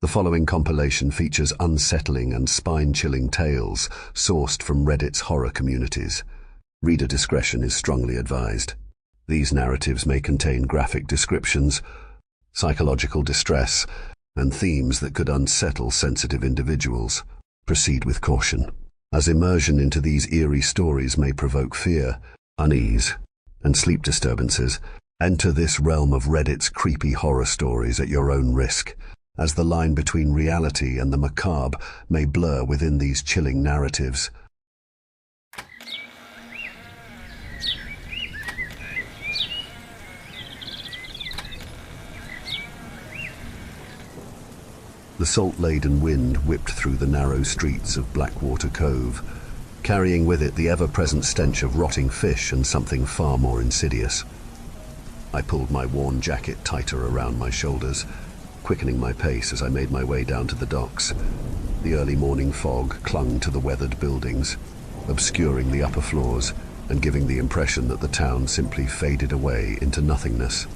The following compilation features unsettling and spine-chilling tales sourced from Reddit's horror communities. Reader discretion is strongly advised. These narratives may contain graphic descriptions, psychological distress, and themes that could unsettle sensitive individuals. Proceed with caution, as immersion into these eerie stories may provoke fear, unease, and sleep disturbances. Enter this realm of Reddit's creepy horror stories at your own risk, as the line between reality and the macabre may blur within these chilling narratives. The salt-laden wind whipped through the narrow streets of Blackwater Cove, carrying with it the ever-present stench of rotting fish and something far more insidious. I pulled my worn jacket tighter around my shoulders, quickening my pace as I made my way down to the docks. The early morning fog clung to the weathered buildings, obscuring the upper floors and giving the impression that the town simply faded away into nothingness.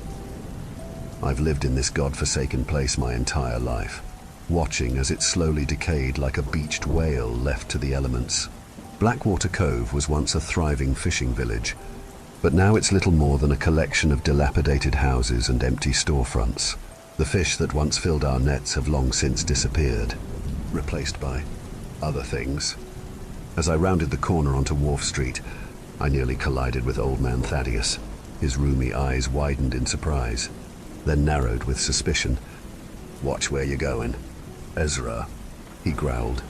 I've lived in this godforsaken place my entire life, watching as it slowly decayed like a beached whale left to the elements. Blackwater Cove was once a thriving fishing village, but now it's little more than a collection of dilapidated houses and empty storefronts. The fish that once filled our nets have long since disappeared, replaced by other things. As I rounded the corner onto Wharf Street, I nearly collided with Old Man Thaddeus. His rheumy eyes widened in surprise, then narrowed with suspicion. "Watch where you're going, Ezra," he growled,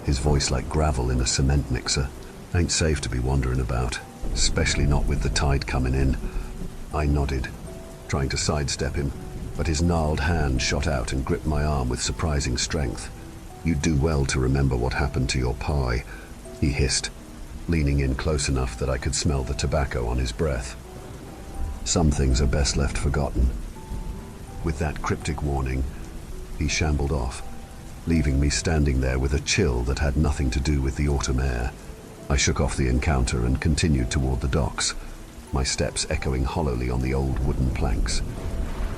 his voice like gravel in a cement mixer. "Ain't safe to be wandering about, especially not with the tide coming in." I nodded, trying to sidestep him, but his gnarled hand shot out and gripped my arm with surprising strength. "You'd do well to remember what happened to your pie," he hissed, leaning in close enough that I could smell the tobacco on his breath. "Some things are best left forgotten." With that cryptic warning, he shambled off, leaving me standing there with a chill that had nothing to do with the autumn air. I shook off the encounter and continued toward the docks, my steps echoing hollowly on the old wooden planks.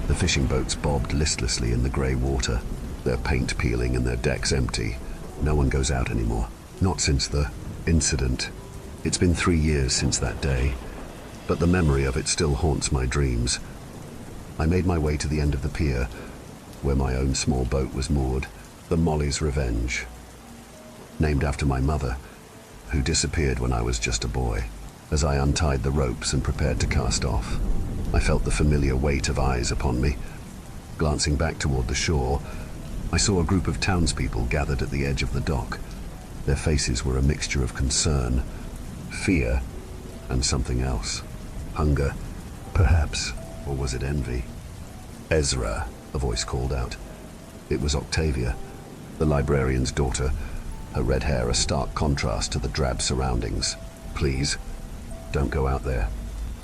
The fishing boats bobbed listlessly in the grey water, their paint peeling and their decks empty. No one goes out anymore, not since the incident. It's been 3 years since that day, but the memory of it still haunts my dreams. I made my way to the end of the pier, where my own small boat was moored, the Molly's Revenge, named after my mother, who disappeared when I was just a boy. As I untied the ropes and prepared to cast off, I felt the familiar weight of eyes upon me. Glancing back toward the shore, I saw a group of townspeople gathered at the edge of the dock. Their faces were a mixture of concern, fear, and something else. Hunger, perhaps, or was it envy? "Ezra," a voice called out. It was Octavia, the librarian's daughter, her red hair a stark contrast to the drab surroundings. "Please, don't go out there.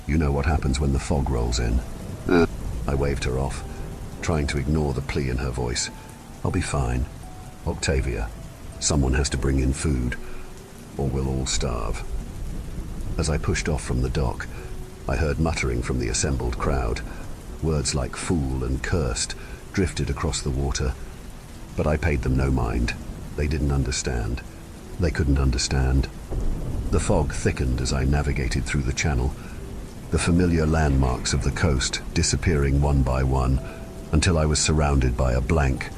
You know what happens when the fog rolls in." I waved her off, trying to ignore the plea in her voice. "I'll be fine. Octavia, someone has to bring in food, or we'll all starve." As I pushed off from the dock, I heard muttering from the assembled crowd. Words like fool and cursed drifted across the water, but I paid them no mind. They didn't understand. They couldn't understand. The fog thickened as I navigated through the channel, the familiar landmarks of the coast disappearing one by one until I was surrounded by a blank,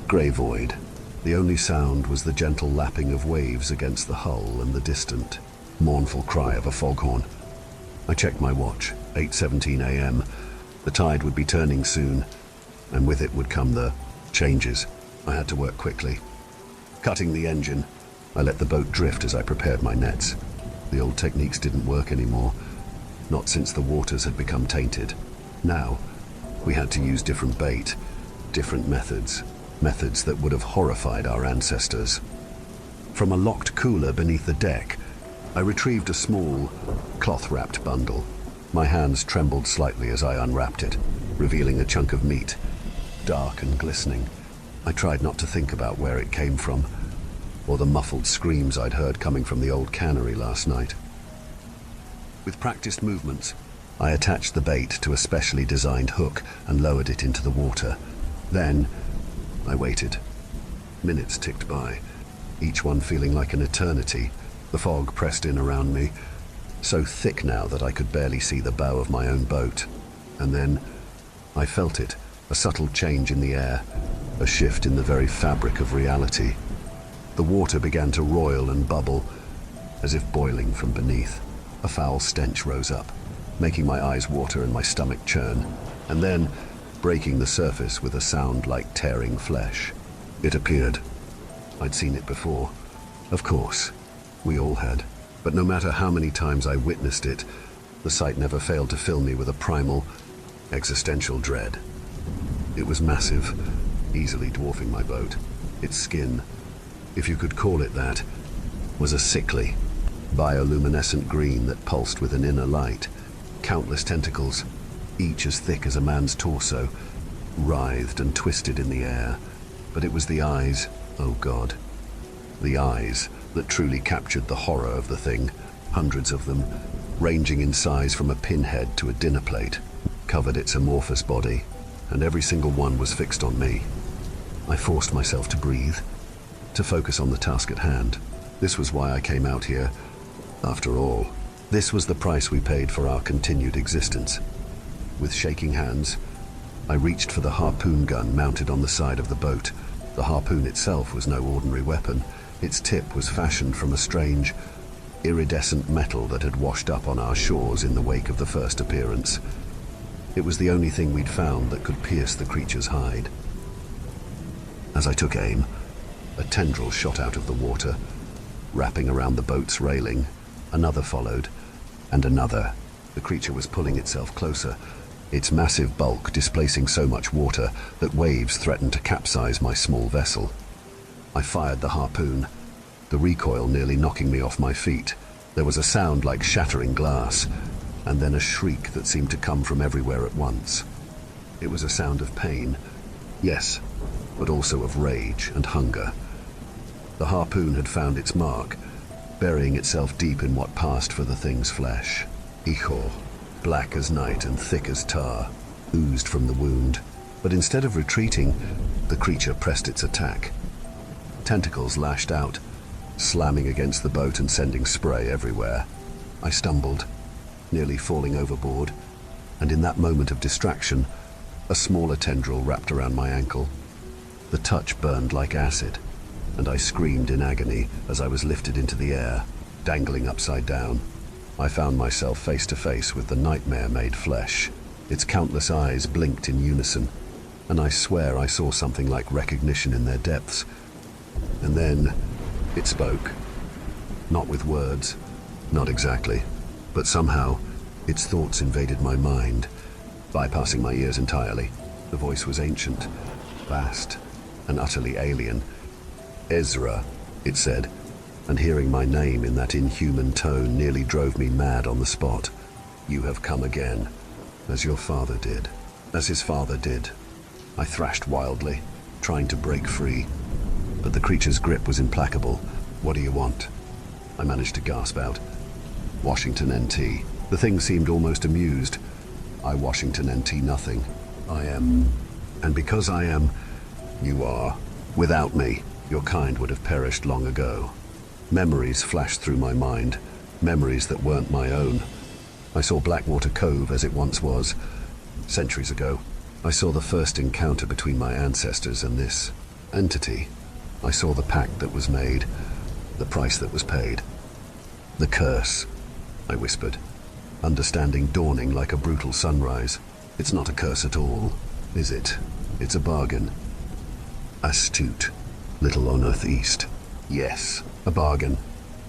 grey void. The only sound was the gentle lapping of waves against the hull and the distant, mournful cry of a foghorn. I checked my watch, 8:17 a.m. The tide would be turning soon, and with it would come the changes. I had to work quickly. Cutting the engine, I let the boat drift as I prepared my nets. The old techniques didn't work anymore, not since the waters had become tainted. Now, we had to use different bait, different methods that would have horrified our ancestors. From a locked cooler beneath the deck, I retrieved a small, cloth-wrapped bundle. My hands trembled slightly as I unwrapped it, revealing a chunk of meat, dark and glistening. I tried not to think about where it came from, or the muffled screams I'd heard coming from the old cannery last night. With practiced movements, I attached the bait to a specially designed hook and lowered it into the water. Then, I waited. Minutes ticked by, each one feeling like an eternity. The fog pressed in around me, so thick now that I could barely see the bow of my own boat. And then I felt it, a subtle change in the air, a shift in the very fabric of reality. The water began to roil and bubble, as if boiling from beneath. A foul stench rose up, making my eyes water and my stomach churn, and then breaking the surface with a sound like tearing flesh. It appeared. I'd seen it before. Of course, we all had. But no matter how many times I witnessed it, the sight never failed to fill me with a primal, existential dread. It was massive, easily dwarfing my boat. Its skin, if you could call it that, was a sickly, bioluminescent green that pulsed with an inner light. Countless tentacles, each as thick as a man's torso, writhed and twisted in the air. But it was the eyes, oh God, the eyes that truly captured the horror of the thing. Hundreds of them, ranging in size from a pinhead to a dinner plate, covered its amorphous body, and every single one was fixed on me. I forced myself to breathe, to focus on the task at hand. This was why I came out here. After all, this was the price we paid for our continued existence. With shaking hands, I reached for the harpoon gun mounted on the side of the boat. The harpoon itself was no ordinary weapon. Its tip was fashioned from a strange, iridescent metal that had washed up on our shores in the wake of the first appearance. It was the only thing we'd found that could pierce the creature's hide. As I took aim, a tendril shot out of the water, wrapping around the boat's railing. Another followed, and another. The creature was pulling itself closer, its massive bulk displacing so much water that waves threatened to capsize my small vessel. I fired the harpoon, the recoil nearly knocking me off my feet. There was a sound like shattering glass, and then a shriek that seemed to come from everywhere at once. It was a sound of pain, yes, but also of rage and hunger. The harpoon had found its mark, burying itself deep in what passed for the thing's flesh. Ichor, black as night and thick as tar, oozed from the wound. But instead of retreating, the creature pressed its attack. Tentacles lashed out, slamming against the boat and sending spray everywhere. I stumbled, nearly falling overboard, and in that moment of distraction, a smaller tendril wrapped around my ankle. The touch burned like acid, and I screamed in agony as I was lifted into the air, dangling upside down. I found myself face to face with the nightmare-made flesh. Its countless eyes blinked in unison, and I swear I saw something like recognition in their depths. And then it spoke. Not with words, not exactly, but somehow its thoughts invaded my mind, bypassing my ears entirely. The voice was ancient, vast, and utterly alien. Ezra, it said, and hearing my name in that inhuman tone nearly drove me mad on the spot. You have come again, as your father did, as his father did. I thrashed wildly, trying to break free, but the creature's grip was implacable. What do you want? I managed to gasp out. Washington NT. The thing seemed almost amused. I Washington NT nothing. I am. And because I am, you are. Without me, your kind would have perished long ago. Memories flashed through my mind, memories that weren't my own. I saw Blackwater Cove as it once was, centuries ago. I saw the first encounter between my ancestors and this entity. I saw the pact that was made, the price that was paid. The curse, I whispered, understanding dawning like a brutal sunrise. It's not a curse at all, is it? It's a bargain. Astute, little on Earth East. Yes, a bargain.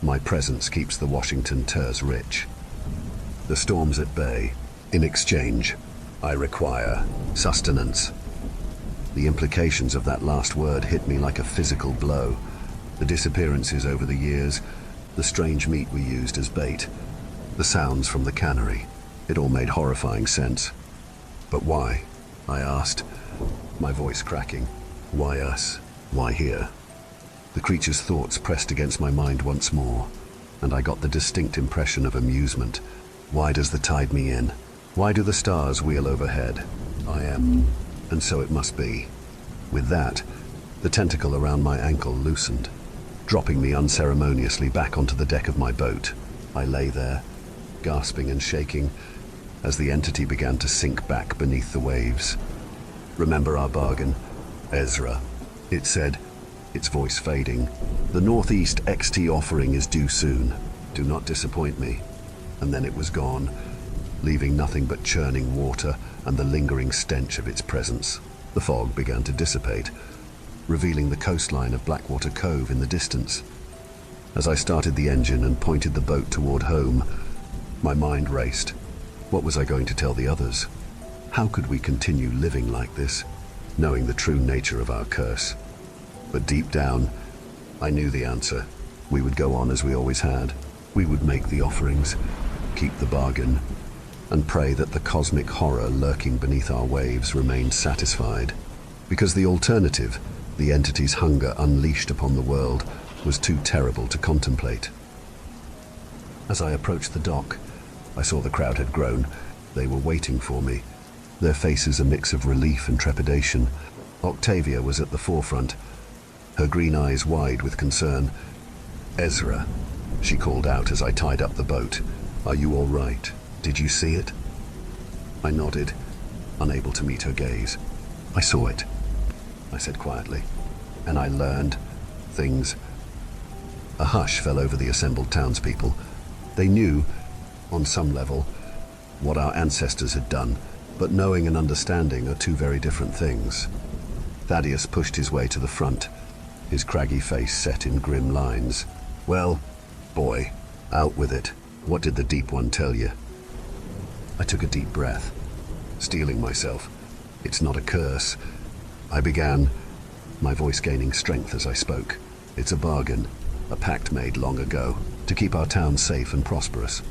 My presence keeps the Washington Ters rich. The storm's at bay. In exchange, I require sustenance. The implications of that last word hit me like a physical blow. The disappearances over the years, the strange meat we used as bait, the sounds from the cannery. It all made horrifying sense. But why? I asked, my voice cracking. Why us? Why here? The creature's thoughts pressed against my mind once more, and I got the distinct impression of amusement. Why does the tide me in? Why do the stars wheel overhead? I am, and so it must be. With that, The tentacle around my ankle loosened, dropping me unceremoniously back onto the deck of my boat. I lay there, gasping and shaking, as the entity began to sink back beneath the waves. "Remember our bargain, Ezra," it said, its voice fading. "The Northeast XT offering is due soon. Do not disappoint me." And then it was gone, leaving nothing but churning water and the lingering stench of its presence. The fog began to dissipate, revealing the coastline of Blackwater Cove in the distance. As I started the engine and pointed the boat toward home, my mind raced. What was I going to tell the others? How could we continue living like this, knowing the true nature of our curse? But deep down, I knew the answer. We would go on as we always had. We would make the offerings, keep the bargain, and pray that the cosmic horror lurking beneath our waves remained satisfied. Because the alternative, the entity's hunger unleashed upon the world, was too terrible to contemplate. As I approached the dock, I saw the crowd had grown. They were waiting for me, their faces a mix of relief and trepidation. Octavia was at the forefront, her green eyes wide with concern. "Ezra," she called out as I tied up the boat. "Are you all right? Did you see it?" I nodded, unable to meet her gaze. "I saw it," I said quietly, "and I learned things." A hush fell over the assembled townspeople. They knew, on some level, what our ancestors had done, but knowing and understanding are two very different things. Thaddeus pushed his way to the front, his craggy face set in grim lines. "Well, boy, out with it. What did the Deep One tell you?" I took a deep breath, steeling myself. "It's not a curse," I began, my voice gaining strength as I spoke. "It's a bargain, a pact made long ago, to keep our town safe and prosperous.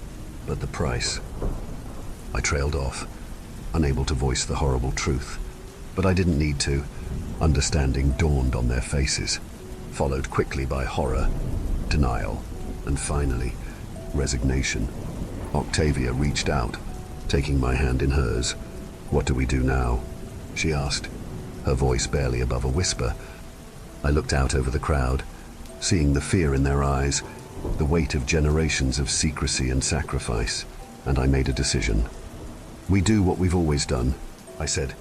But the price..." I trailed off, unable to voice the horrible truth. But I didn't need to. Understanding dawned on their faces, followed quickly by horror, denial, and finally, resignation. Octavia reached out, taking my hand in hers. "What do we do now?" she asked, her voice barely above a whisper. I looked out over the crowd, seeing the fear in their eyes, the weight of generations of secrecy and sacrifice, and I made a decision. "We do what we've always done," I said,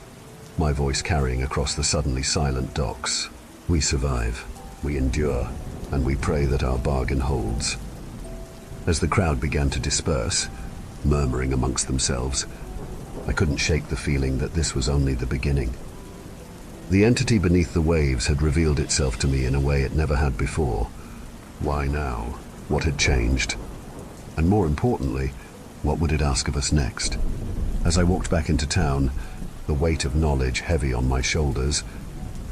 my voice carrying across the suddenly silent docks. "We survive, we endure, and we pray that our bargain holds." As the crowd began to disperse, murmuring amongst themselves, I couldn't shake the feeling that this was only the beginning. The entity beneath the waves had revealed itself to me in a way it never had before. Why now? What had changed? And more importantly, what would it ask of us next? As I walked back into town, the weight of knowledge heavy on my shoulders,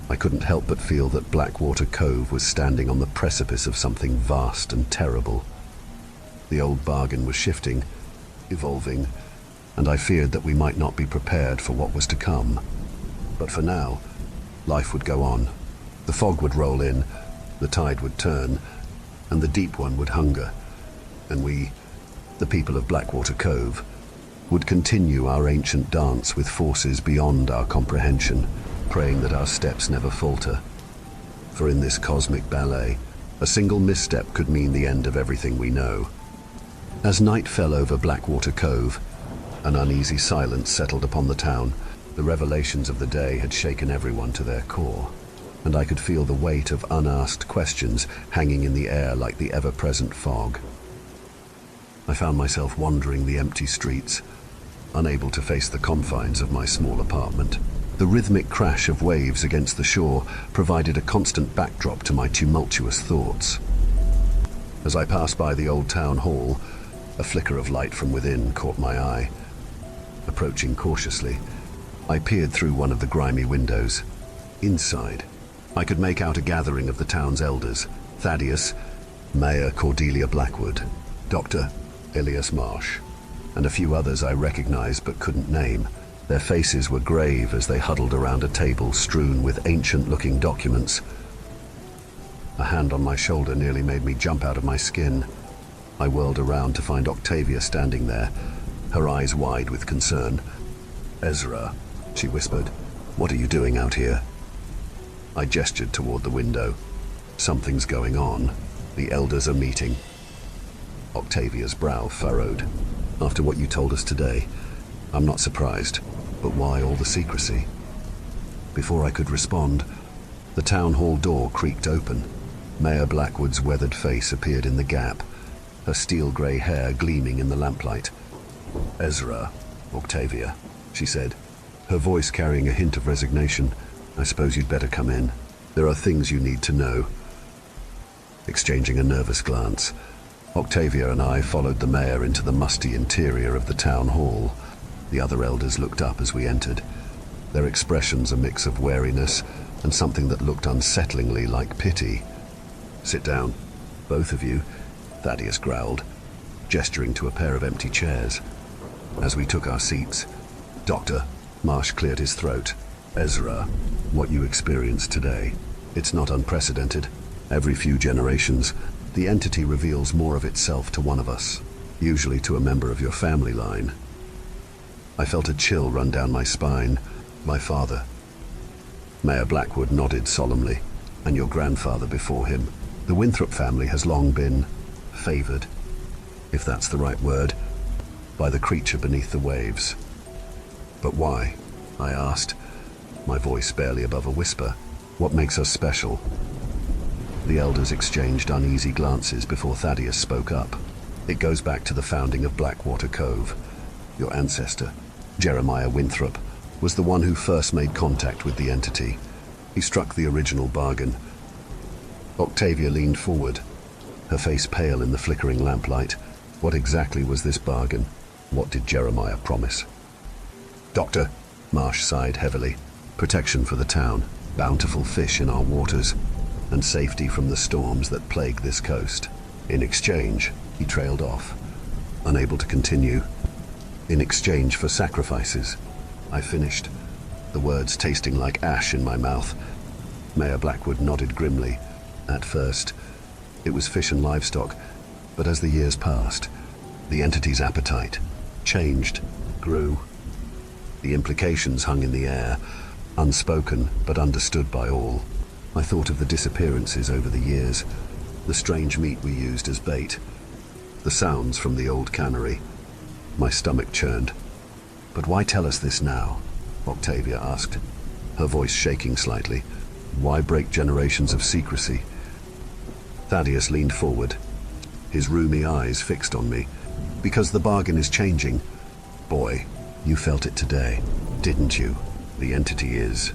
I couldn't help but feel that Blackwater Cove was standing on the precipice of something vast and terrible. The old bargain was shifting, evolving, and I feared that we might not be prepared for what was to come. But for now, life would go on. The fog would roll in, the tide would turn, and the Deep One would hunger. And we, the people of Blackwater Cove, would continue our ancient dance with forces beyond our comprehension, praying that our steps never falter. For in this cosmic ballet, a single misstep could mean the end of everything we know. As night fell over Blackwater Cove, an uneasy silence settled upon the town. The revelations of the day had shaken everyone to their core, and I could feel the weight of unasked questions hanging in the air like the ever-present fog. I found myself wandering the empty streets, unable to face the confines of my small apartment. The rhythmic crash of waves against the shore provided a constant backdrop to my tumultuous thoughts. As I passed by the old town hall, a flicker of light from within caught my eye. Approaching cautiously, I peered through one of the grimy windows. Inside, I could make out a gathering of the town's elders: Thaddeus, Mayor Cordelia Blackwood, Dr. Elias Marsh, and a few others I recognized but couldn't name. Their faces were grave as they huddled around a table strewn with ancient-looking documents. A hand on my shoulder nearly made me jump out of my skin. I whirled around to find Octavia standing there, her eyes wide with concern. "Ezra," she whispered, "what are you doing out here?" I gestured toward the window. Something's going on. The elders are meeting. Octavia's brow furrowed. After what you told us today, I'm not surprised, but why all the secrecy? Before I could respond, the town hall door creaked open. Mayor Blackwood's weathered face appeared in the gap, her steel-grey hair gleaming in the lamplight. "Ezra, Octavia," she said, her voice carrying a hint of resignation. "I suppose you'd better come in. There are things you need to know." Exchanging a nervous glance, Octavia and I followed the mayor into the musty interior of the town hall. The other elders looked up as we entered, their expressions a mix of wariness and something that looked unsettlingly like pity. "Sit down, both of you," Thaddeus growled, gesturing to a pair of empty chairs. As we took our seats, "Doctor," Marsh cleared his throat. "Ezra, what you experienced today, it's not unprecedented. Every few generations, the entity reveals more of itself to one of us, usually to a member of your family line." I felt a chill run down my spine. "My father." Mayor Blackwood nodded solemnly. "And your grandfather before him. The Winthrop family has long been favored, if that's the right word, by the creature beneath the waves." "But why?" I asked, my voice barely above a whisper. "What makes us special?" The elders exchanged uneasy glances before Thaddeus spoke up. "It goes back to the founding of Blackwater Cove. Your ancestor, Jeremiah Winthrop, was the one who first made contact with the entity. He struck the original bargain." Octavia leaned forward, her face pale in the flickering lamplight. What exactly was this bargain? What did Jeremiah promise? "Doctor," Marsh sighed heavily, "protection for the town, bountiful fish in our waters, and safety from the storms that plague this coast. In exchange," he trailed off, unable to continue. "In exchange for sacrifices," I finished, the words tasting like ash in my mouth. Mayor Blackwood nodded grimly. "At first, it was fish and livestock, but as the years passed, the entity's appetite changed, grew. The implications hung in the air, unspoken but understood by all. I thought of the disappearances over the years, the strange meat we used as bait, the sounds from the old cannery. My stomach churned. "But why tell us this now?" Octavia asked, her voice shaking slightly. "Why break generations of secrecy?" Thaddeus leaned forward, his rheumy eyes fixed on me. "Because the bargain is changing. Boy, you felt it today, didn't you? The entity is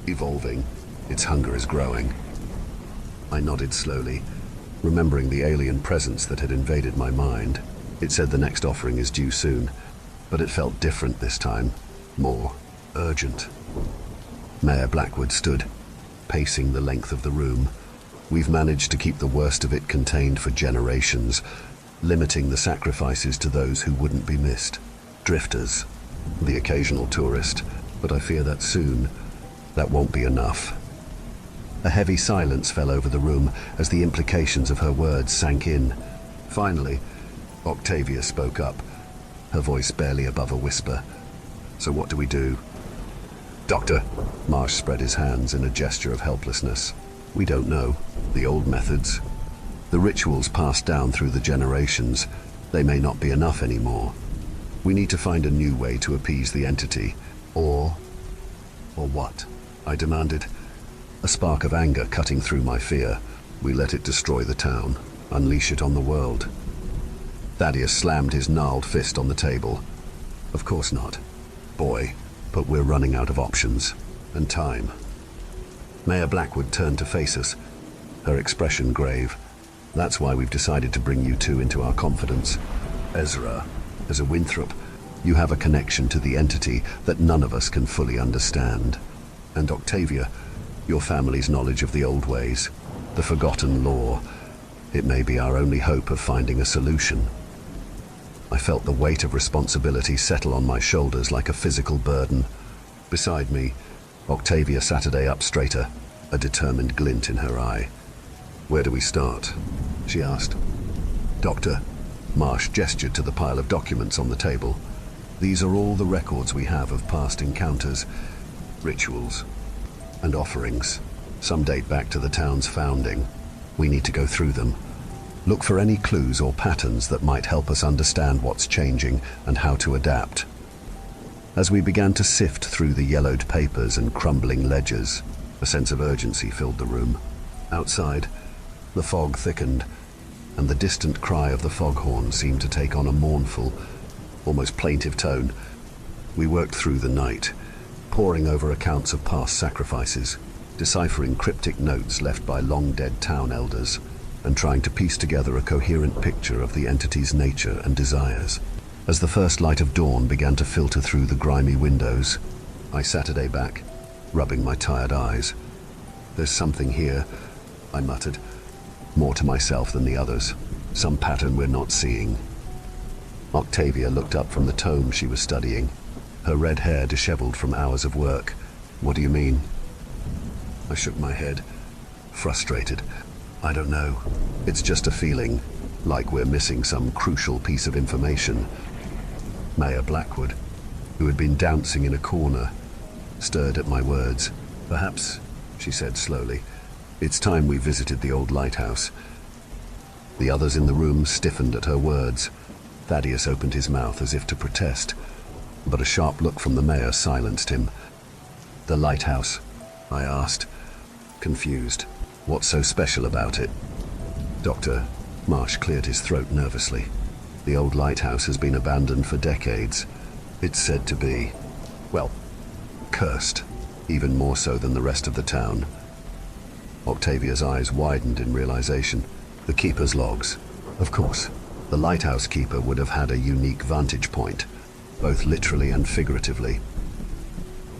evolving. Its hunger is growing." I nodded slowly, remembering the alien presence that had invaded my mind. It said the next offering is due soon, but it felt different this time, more urgent. Mayor Blackwood stood, pacing the length of the room. "We've managed to keep the worst of it contained for generations, limiting the sacrifices to those who wouldn't be missed. Drifters, the occasional tourist, but I fear that soon, that won't be enough." A heavy silence fell over the room as the implications of her words sank in. Finally, Octavia spoke up, her voice barely above a whisper. "So what do we do?" "Doctor," Marsh spread his hands in a gesture of helplessness. "We don't know. The old methods, the rituals passed down through the generations, they may not be enough anymore. We need to find a new way to appease the entity. Or what?" I demanded, a spark of anger cutting through my fear. "We let it destroy the town, unleash it on the world." Thaddeus slammed his gnarled fist on the table. "Of course not, boy, but we're running out of options, and time." Mayor Blackwood turned to face us, her expression grave. "That's why we've decided to bring you two into our confidence. Ezra, as a Winthrop, you have a connection to the entity that none of us can fully understand. And Octavia, your family's knowledge of the old ways, the forgotten lore. It may be our only hope of finding a solution." I felt the weight of responsibility settle on my shoulders like a physical burden. Beside me, Octavia sat a day up straighter, a determined glint in her eye. "Where do we start?" she asked. "Doctor," Marsh gestured to the pile of documents on the table. "These are all the records we have of past encounters, rituals, and offerings. Some date back to the town's founding. We need to go through them. Look for any clues or patterns that might help us understand what's changing and how to adapt. As we began to sift through the yellowed papers and crumbling ledgers, a sense of urgency filled the room. Outside, the fog thickened, and the distant cry of the foghorn seemed to take on a mournful, almost plaintive tone. We worked through the night, poring over accounts of past sacrifices, deciphering cryptic notes left by long-dead town elders, and trying to piece together a coherent picture of the entity's nature and desires. As the first light of dawn began to filter through the grimy windows, I sat back, rubbing my tired eyes. "There's something here," I muttered, more to myself than the others. "Some pattern we're not seeing." Octavia looked up from the tome she was studying, her red hair disheveled from hours of work. "What do you mean?" I shook my head, frustrated. "I don't know. It's just a feeling, like we're missing some crucial piece of information." Mayor Blackwood, who had been dancing in a corner, stirred at my words. "Perhaps," she said slowly, "it's time we visited the old lighthouse." The others in the room stiffened at her words. Thaddeus opened his mouth as if to protest, but a sharp look from the mayor silenced him. "The lighthouse?" I asked, confused. "What's so special about it?" Dr. Marsh cleared his throat nervously. "The old lighthouse has been abandoned for decades. It's said to be, well, cursed, even more so than the rest of the town." Octavia's eyes widened in realization. "The keeper's logs. Of course, the lighthouse keeper would have had a unique vantage point, both literally and figuratively."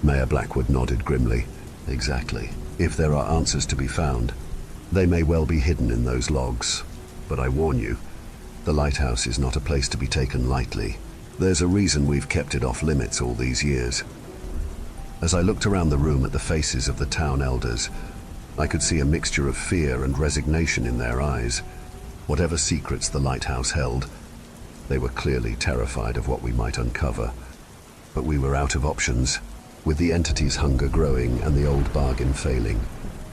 Mayor Blackwood nodded grimly. "Exactly. If there are answers to be found, they may well be hidden in those logs. But I warn you, the lighthouse is not a place to be taken lightly. There's a reason we've kept it off limits all these years." As I looked around the room at the faces of the town elders, I could see a mixture of fear and resignation in their eyes. Whatever secrets the lighthouse held, they were clearly terrified of what we might uncover. But we were out of options. With the entity's hunger growing and the old bargain failing,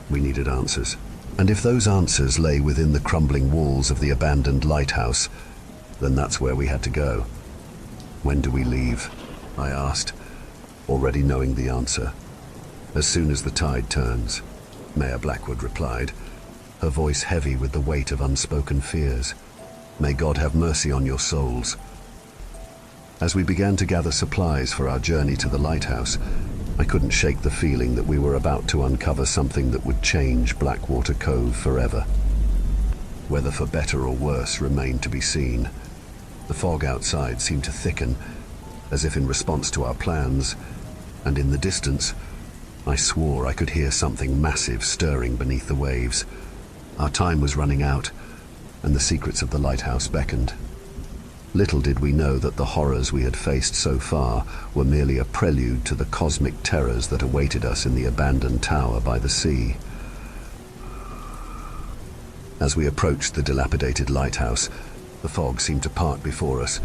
we needed answers. And if those answers lay within the crumbling walls of the abandoned lighthouse, then that's where we had to go. "When do we leave?" I asked, already knowing the answer. "As soon as the tide turns," Mayor Blackwood replied, her voice heavy with the weight of unspoken fears. "May God have mercy on your souls." As we began to gather supplies for our journey to the lighthouse, I couldn't shake the feeling that we were about to uncover something that would change Blackwater Cove forever. Whether for better or worse remained to be seen. The fog outside seemed to thicken, as if in response to our plans, and in the distance, I swore I could hear something massive stirring beneath the waves. Our time was running out, and the secrets of the lighthouse beckoned. Little did we know that the horrors we had faced so far were merely a prelude to the cosmic terrors that awaited us in the abandoned tower by the sea. As we approached the dilapidated lighthouse, the fog seemed to part before us,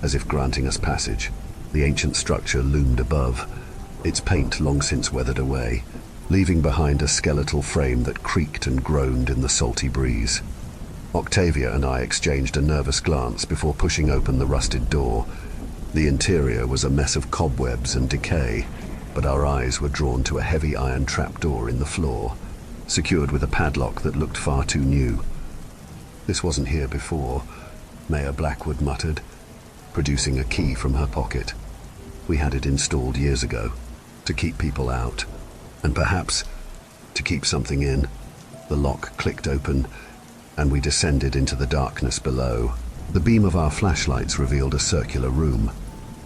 as if granting us passage. The ancient structure loomed above, its paint long since weathered away, leaving behind a skeletal frame that creaked and groaned in the salty breeze. Octavia and I exchanged a nervous glance before pushing open the rusted door. The interior was a mess of cobwebs and decay, but our eyes were drawn to a heavy iron trapdoor in the floor, secured with a padlock that looked far too new. "This wasn't here before," Mayor Blackwood muttered, producing a key from her pocket. "We had it installed years ago, to keep people out, and perhaps to keep something in." The lock clicked open, and we descended into the darkness below. The beam of our flashlights revealed a circular room,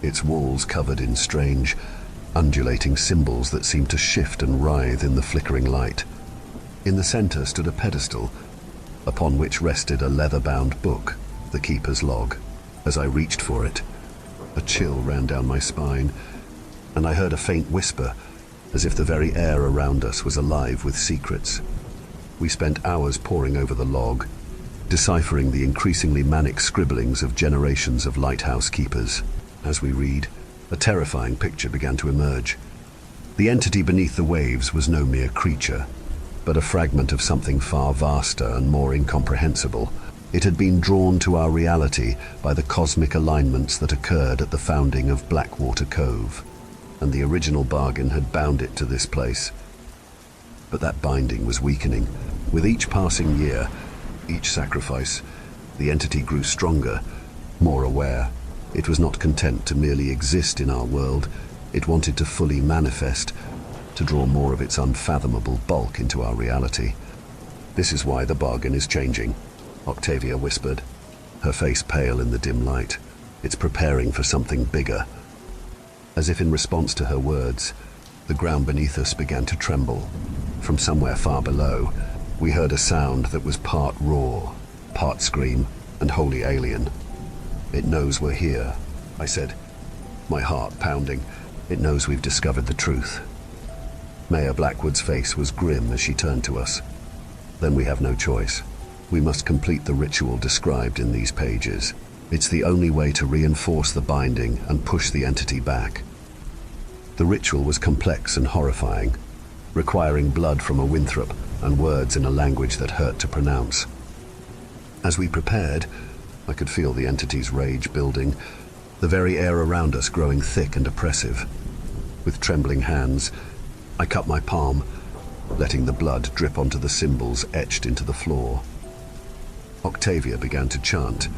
its walls covered in strange, undulating symbols that seemed to shift and writhe in the flickering light. In the center stood a pedestal, upon which rested a leather-bound book, the keeper's log. As I reached for it, a chill ran down my spine, and I heard a faint whisper, as if the very air around us was alive with secrets. We spent hours poring over the log, deciphering the increasingly manic scribblings of generations of lighthouse keepers. As we read, a terrifying picture began to emerge. The entity beneath the waves was no mere creature. but a fragment of something far vaster and more incomprehensible. It had been drawn to our reality by the cosmic alignments that occurred at the founding of Blackwater Cove, and the original bargain had bound it to this place. But that binding was weakening. With each passing year, each sacrifice, the entity grew stronger, more aware. It was not content to merely exist in our world. It wanted to fully manifest, to draw more of its unfathomable bulk into our reality. "This is why the bargain is changing," Octavia whispered, her face pale in the dim light. "It's preparing for something bigger." As if in response to her words, the ground beneath us began to tremble. From somewhere far below, we heard a sound that was part roar, part scream, and wholly alien. "It knows we're here," I said, my heart pounding. "It knows we've discovered the truth." Mayor Blackwood's face was grim as she turned to us. "Then we have no choice. We must complete the ritual described in these pages. It's the only way to reinforce the binding and push the entity back." The ritual was complex and horrifying, requiring blood from a Winthrop and words in a language that hurt to pronounce. As we prepared, I could feel the entity's rage building, the very air around us growing thick and oppressive. With trembling hands, I cut my palm, letting the blood drip onto the symbols etched into the floor. Octavia began to chant,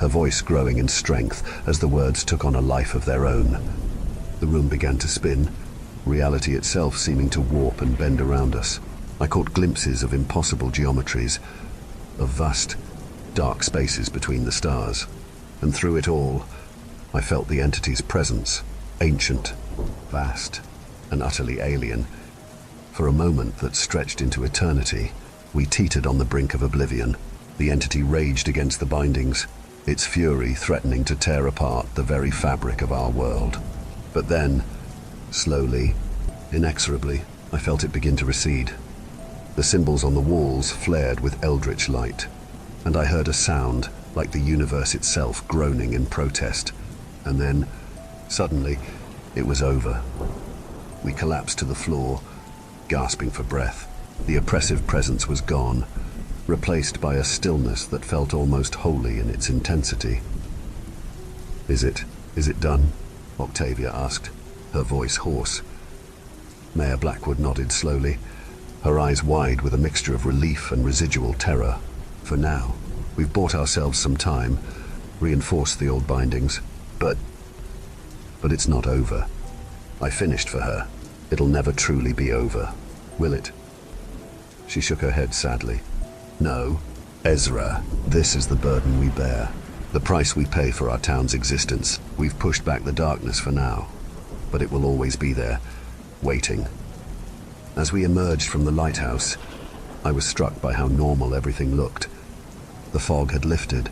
her voice growing in strength as the words took on a life of their own. The room began to spin, reality itself seeming to warp and bend around us. I caught glimpses of impossible geometries, of vast, dark spaces between the stars. And through it all, I felt the entity's presence, ancient, vast, and utterly alien. For a moment that stretched into eternity, we teetered on the brink of oblivion. The entity raged against the bindings, its fury threatening to tear apart the very fabric of our world. But then, slowly, inexorably, I felt it begin to recede. The symbols on the walls flared with eldritch light, and I heard a sound like the universe itself groaning in protest. And then, suddenly, it was over. We collapsed to the floor, gasping for breath. The oppressive presence was gone, replaced by a stillness that felt almost holy in its intensity. Is it done?" Octavia asked, her voice hoarse. Mayor Blackwood nodded slowly, her eyes wide with a mixture of relief and residual terror. "For now, we've bought ourselves some time, reinforced the old bindings, but it's not over. I finished for her. It'll never truly be over, will it?" She shook her head sadly. "No, Ezra, this is the burden we bear. The price we pay for our town's existence. We've pushed back the darkness for now, but it will always be there, waiting." As we emerged from the lighthouse, I was struck by how normal everything looked. The fog had lifted,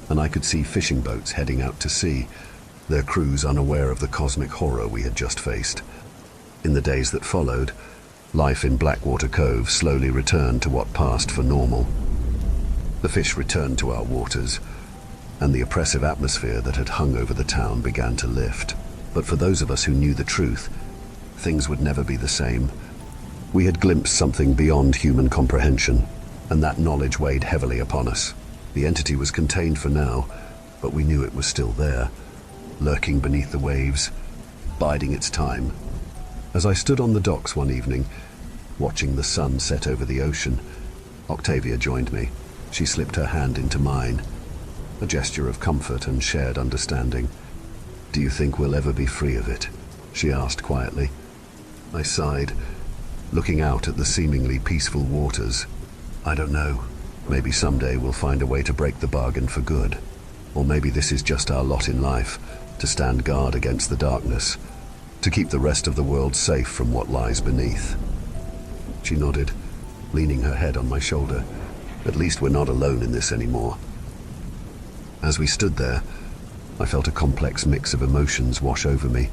and I could see fishing boats heading out to sea, their crews unaware of the cosmic horror we had just faced. In the days that followed, life in Blackwater Cove slowly returned to what passed for normal. The fish returned to our waters, and the oppressive atmosphere that had hung over the town began to lift. But for those of us who knew the truth, things would never be the same. We had glimpsed something beyond human comprehension, and that knowledge weighed heavily upon us. The entity was contained for now, but we knew it was still there, lurking beneath the waves, biding its time. As I stood on the docks one evening, watching the sun set over the ocean, Octavia joined me. She slipped her hand into mine, a gesture of comfort and shared understanding. "Do you think we'll ever be free of it?" she asked quietly. I sighed, looking out at the seemingly peaceful waters. "I don't know. Maybe someday we'll find a way to break the bargain for good. Or maybe this is just our lot in life, to stand guard against the darkness, to keep the rest of the world safe from what lies beneath." She nodded, leaning her head on my shoulder. "At least we're not alone in this anymore." As we stood there, I felt a complex mix of emotions wash over me.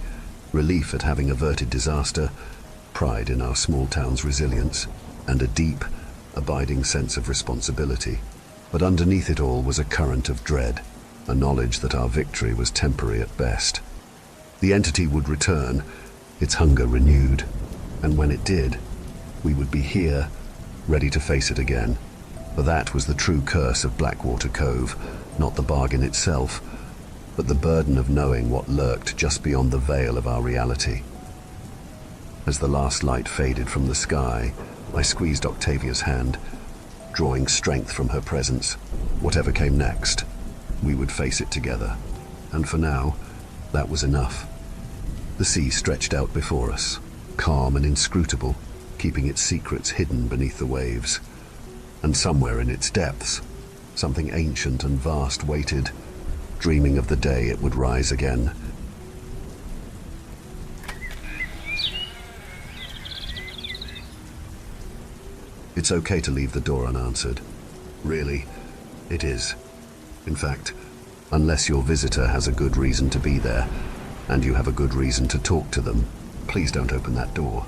Relief at having averted disaster, pride in our small town's resilience, and a deep, abiding sense of responsibility. But underneath it all was a current of dread, a knowledge that our victory was temporary at best. The entity would return, its hunger renewed, and when it did, we would be here, ready to face it again. For that was the true curse of Blackwater Cove, not the bargain itself, but the burden of knowing what lurked just beyond the veil of our reality. As the last light faded from the sky, I squeezed Octavia's hand, drawing strength from her presence. Whatever came next, we would face it together. And for now, that was enough. The sea stretched out before us, calm and inscrutable, keeping its secrets hidden beneath the waves. And somewhere in its depths, something ancient and vast waited, dreaming of the day it would rise again. It's okay to leave the door unanswered. Really, it is. In fact, unless your visitor has a good reason to be there, and you have a good reason to talk to them, please don't open that door.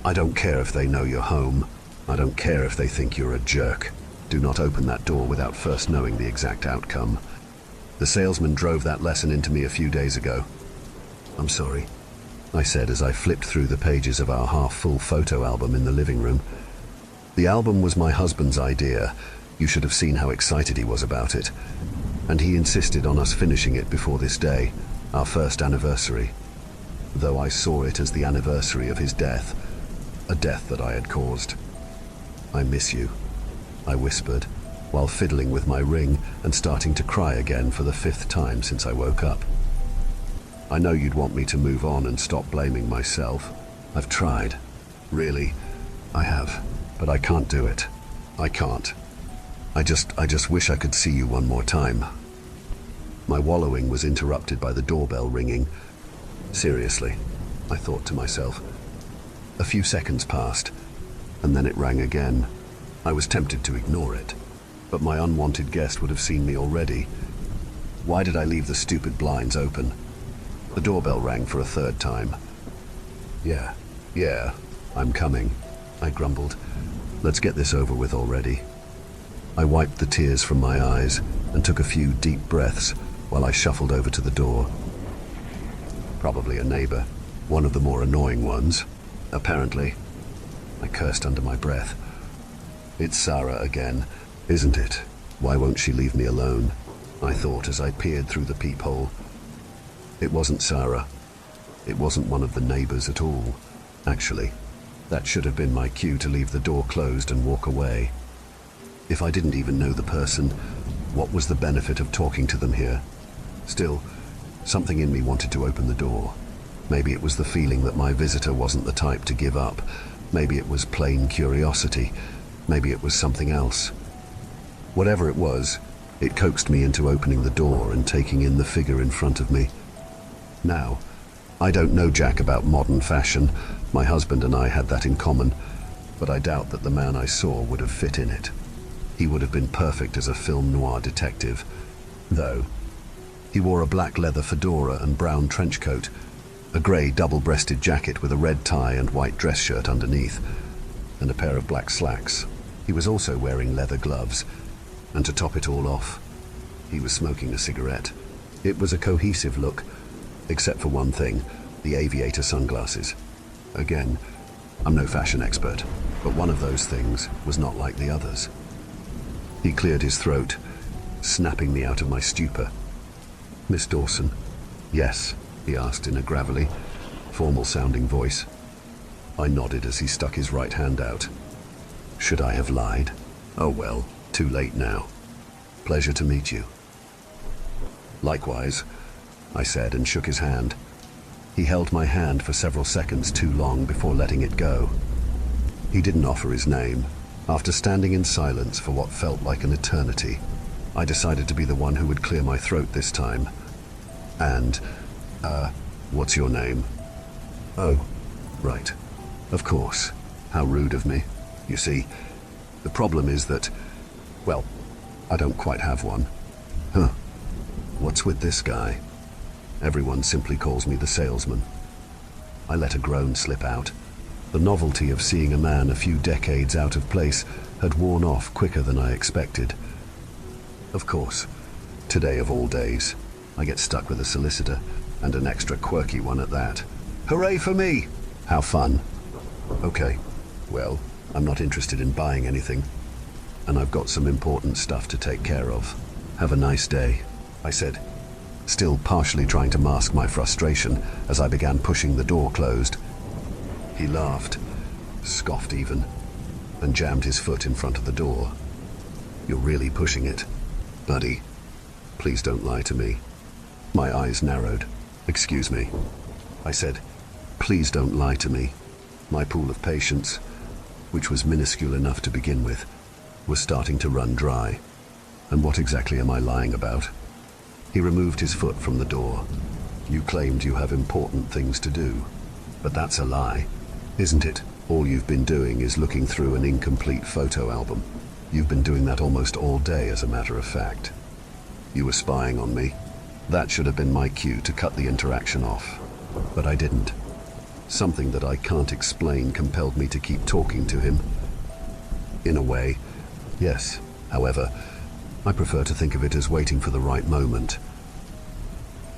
I don't care if they know you're home. I don't care if they think you're a jerk. Do not open that door without first knowing the exact outcome. The salesman drove that lesson into me a few days ago. I'm sorry, I said as I flipped through the pages of our half-full photo album in the living room. The album was my husband's idea. You should have seen how excited he was about it. And he insisted on us finishing it before this day, our first anniversary. Though I saw it as the anniversary of his death, a death that I had caused. I miss you, I whispered, while fiddling with my ring and starting to cry again for the 5th time since I woke up. I know you'd want me to move on and stop blaming myself. I've tried. Really, I have. But I can't do it. I can't. I just wish I could see you one more time. My wallowing was interrupted by the doorbell ringing. Seriously, I thought to myself. A few seconds passed, and then it rang again. I was tempted to ignore it, but my unwanted guest would have seen me already. Why did I leave the stupid blinds open? The doorbell rang for a 3rd time. Yeah, I'm coming, I grumbled. Let's get this over with already. I wiped the tears from my eyes and took a few deep breaths while I shuffled over to the door. Probably a neighbor, one of the more annoying ones, apparently. I cursed under my breath. It's Sarah again, isn't it? Why won't she leave me alone? I thought as I peered through the peephole. It wasn't Sarah. It wasn't one of the neighbors at all. Actually, that should have been my cue to leave the door closed and walk away. If I didn't even know the person, what was the benefit of talking to them here? Still, something in me wanted to open the door. Maybe it was the feeling that my visitor wasn't the type to give up. Maybe it was plain curiosity. Maybe it was something else. Whatever it was, it coaxed me into opening the door and taking in the figure in front of me. Now, I don't know jack about modern fashion. My husband and I had that in common, but I doubt that the man I saw would have fit in it. He would have been perfect as a film noir detective, though. He wore a black leather fedora and brown trench coat, a grey double-breasted jacket with a red tie and white dress shirt underneath, and a pair of black slacks. He was also wearing leather gloves, and to top it all off, he was smoking a cigarette. It was a cohesive look, except for one thing, the aviator sunglasses. Again, I'm no fashion expert, but one of those things was not like the others. He cleared his throat, snapping me out of my stupor. Miss Dawson? Yes, he asked in a gravelly, formal-sounding voice. I nodded as he stuck his right hand out. Should I have lied? Oh well, too late now. Pleasure to meet you. Likewise, I said and shook his hand. He held my hand for several seconds too long before letting it go. He didn't offer his name. After standing in silence for what felt like an eternity, I decided to be the one who would clear my throat this time. And, what's your name? Oh, right. Of course. How rude of me. You see, the problem is that, well, I don't quite have one. Huh. What's with this guy? Everyone simply calls me the salesman. I let a groan slip out. The novelty of seeing a man a few decades out of place had worn off quicker than I expected. Of course, today of all days, I get stuck with a solicitor, and an extra quirky one at that. Hooray for me! How fun. Okay, well, I'm not interested in buying anything, and I've got some important stuff to take care of. Have a nice day, I said, still partially trying to mask my frustration as I began pushing the door closed. He laughed, scoffed even, and jammed his foot in front of the door. You're really pushing it, buddy. Please don't lie to me. My eyes narrowed. Excuse me, I said. Please don't lie to me. My pool of patience, which was minuscule enough to begin with, was starting to run dry. And what exactly am I lying about? He removed his foot from the door. You claimed you have important things to do, but that's a lie, isn't it? All you've been doing is looking through an incomplete photo album. You've been doing that almost all day, as a matter of fact. You were spying on me. That should have been my cue to cut the interaction off, but I didn't. Something that I can't explain compelled me to keep talking to him. In a way, yes. However, I prefer to think of it as waiting for the right moment.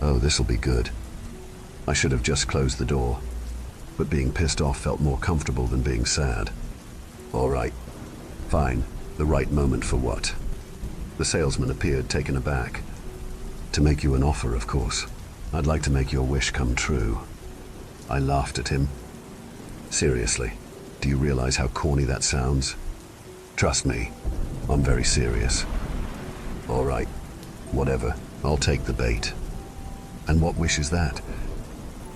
Oh, this'll be good. I should have just closed the door, but being pissed off felt more comfortable than being sad. All right, fine. The right moment for what? The salesman appeared, taken aback. To make you an offer, of course. I'd like to make your wish come true. I laughed at him. Seriously, do you realize how corny that sounds? Trust me, I'm very serious. All right, whatever, I'll take the bait. And what wish is that?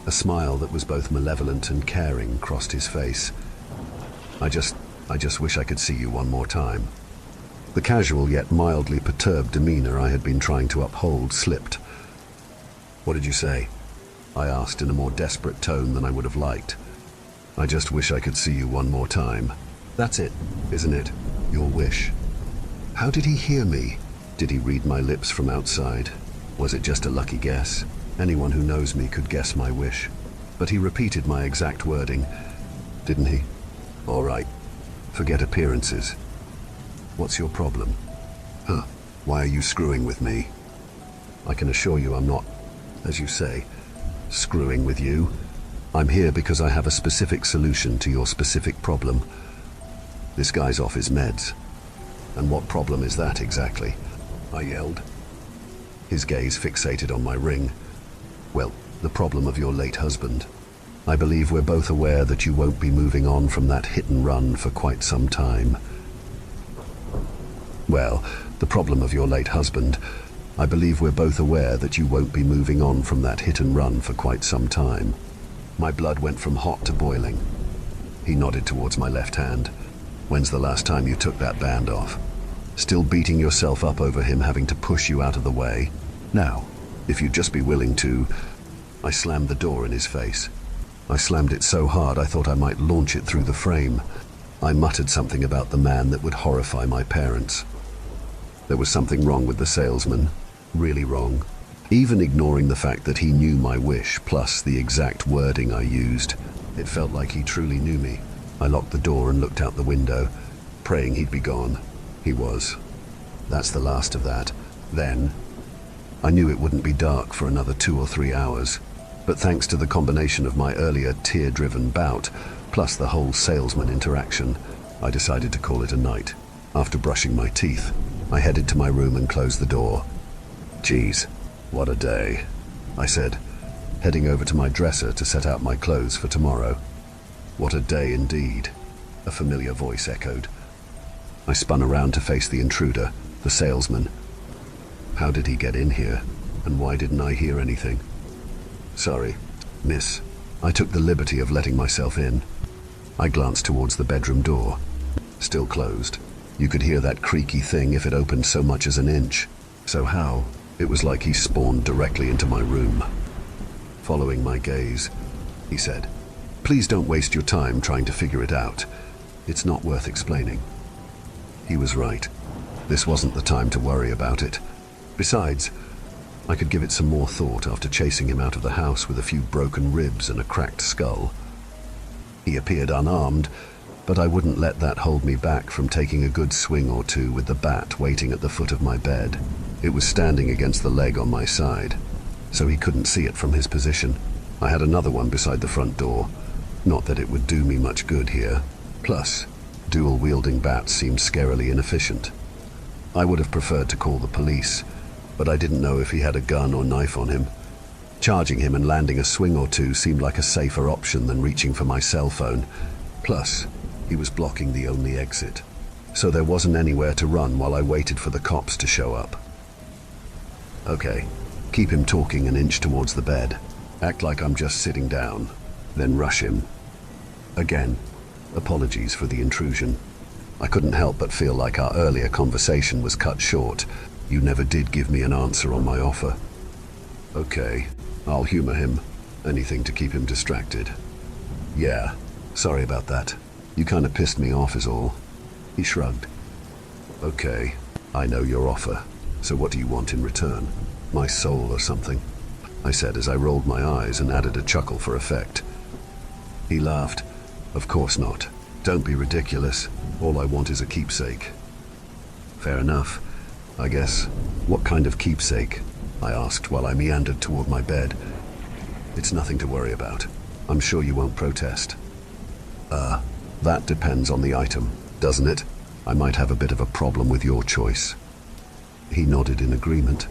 A smile that was both malevolent and caring crossed his face. I just wish I could see you one more time. The casual yet mildly perturbed demeanor I had been trying to uphold slipped. What did you say? I asked in a more desperate tone than I would have liked. I just wish I could see you one more time. That's it, isn't it? Your wish. How did he hear me? Did he read my lips from outside? Was it just a lucky guess? Anyone who knows me could guess my wish. But he repeated my exact wording, didn't he? All right. Forget appearances. What's your problem? Huh? Why are you screwing with me? I can assure you I'm not, as you say, screwing with you. I'm here because I have a specific solution to your specific problem. This guy's off his meds. And what problem is that exactly? I yelled. His gaze fixated on my ring. Well, the problem of your late husband. I believe we're both aware that you won't be moving on from that hit and run for quite some time. Well, the problem of your late husband. I believe we're both aware that you won't be moving on from that hit and run for quite some time. My blood went from hot to boiling. He nodded towards my left hand. When's the last time you took that band off? Still beating yourself up over him having to push you out of the way? Now, if you'd just be willing to... I slammed the door in his face. I slammed it so hard I thought I might launch it through the frame. I muttered something about the man that would horrify my parents. There was something wrong with the salesman. Really wrong. Even ignoring the fact that he knew my wish, plus the exact wording I used. It felt like he truly knew me. I locked the door and looked out the window, praying he'd be gone. He was. That's the last of that. Then, I knew it wouldn't be dark for another 2 or 3 hours. But thanks to the combination of my earlier tear-driven bout, plus the whole salesman interaction, I decided to call it a night. After brushing my teeth, I headed to my room and closed the door. Geez, what a day, I said, heading over to my dresser to set out my clothes for tomorrow. What a day indeed, a familiar voice echoed. I spun around to face the intruder, the salesman. How did he get in here, and why didn't I hear anything? Sorry, miss. I took the liberty of letting myself in. I glanced towards the bedroom door. Still closed. You could hear that creaky thing if it opened so much as an inch. So how? It was like he spawned directly into my room. Following my gaze, he said, "Please don't waste your time trying to figure it out. It's not worth explaining." He was right. This wasn't the time to worry about it. Besides, I could give it some more thought after chasing him out of the house with a few broken ribs and a cracked skull. He appeared unarmed, but I wouldn't let that hold me back from taking a good swing or two with the bat waiting at the foot of my bed. It was standing against the leg on my side, so he couldn't see it from his position. I had another one beside the front door. Not that it would do me much good here. Plus, Dual-wielding bats seemed scarily inefficient. I would have preferred to call the police, but I didn't know if he had a gun or knife on him. Charging him and landing a swing or two seemed like a safer option than reaching for my cell phone. Plus, he was blocking the only exit, so there wasn't anywhere to run while I waited for the cops to show up. Okay, keep him talking an inch towards the bed. Act like I'm just sitting down, then rush him. Again, apologies for the intrusion. I couldn't help but feel like our earlier conversation was cut short. You never did give me an answer on my offer. Okay, I'll humor him. Anything to keep him distracted. Yeah, sorry about that. You kind of pissed me off is all. He shrugged. Okay, I know your offer. So what do you want in return? My soul or something? I said as I rolled my eyes and added a chuckle for effect. He laughed. Of course not. Don't be ridiculous. All I want is a keepsake. Fair enough, I guess. What kind of keepsake? I asked while I meandered toward my bed. It's nothing to worry about. I'm sure you won't protest. That depends on the item, doesn't it? I might have a bit of a problem with your choice. He nodded in agreement.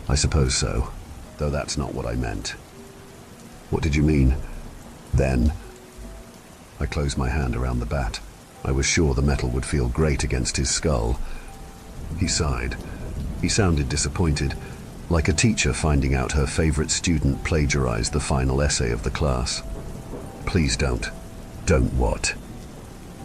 I suppose so, though that's not what I meant. What did you mean? Then, I closed my hand around the bat. I was sure the metal would feel great against his skull. He sighed. He sounded disappointed, like a teacher finding out her favorite student plagiarized the final essay of the class. Please don't. Don't what?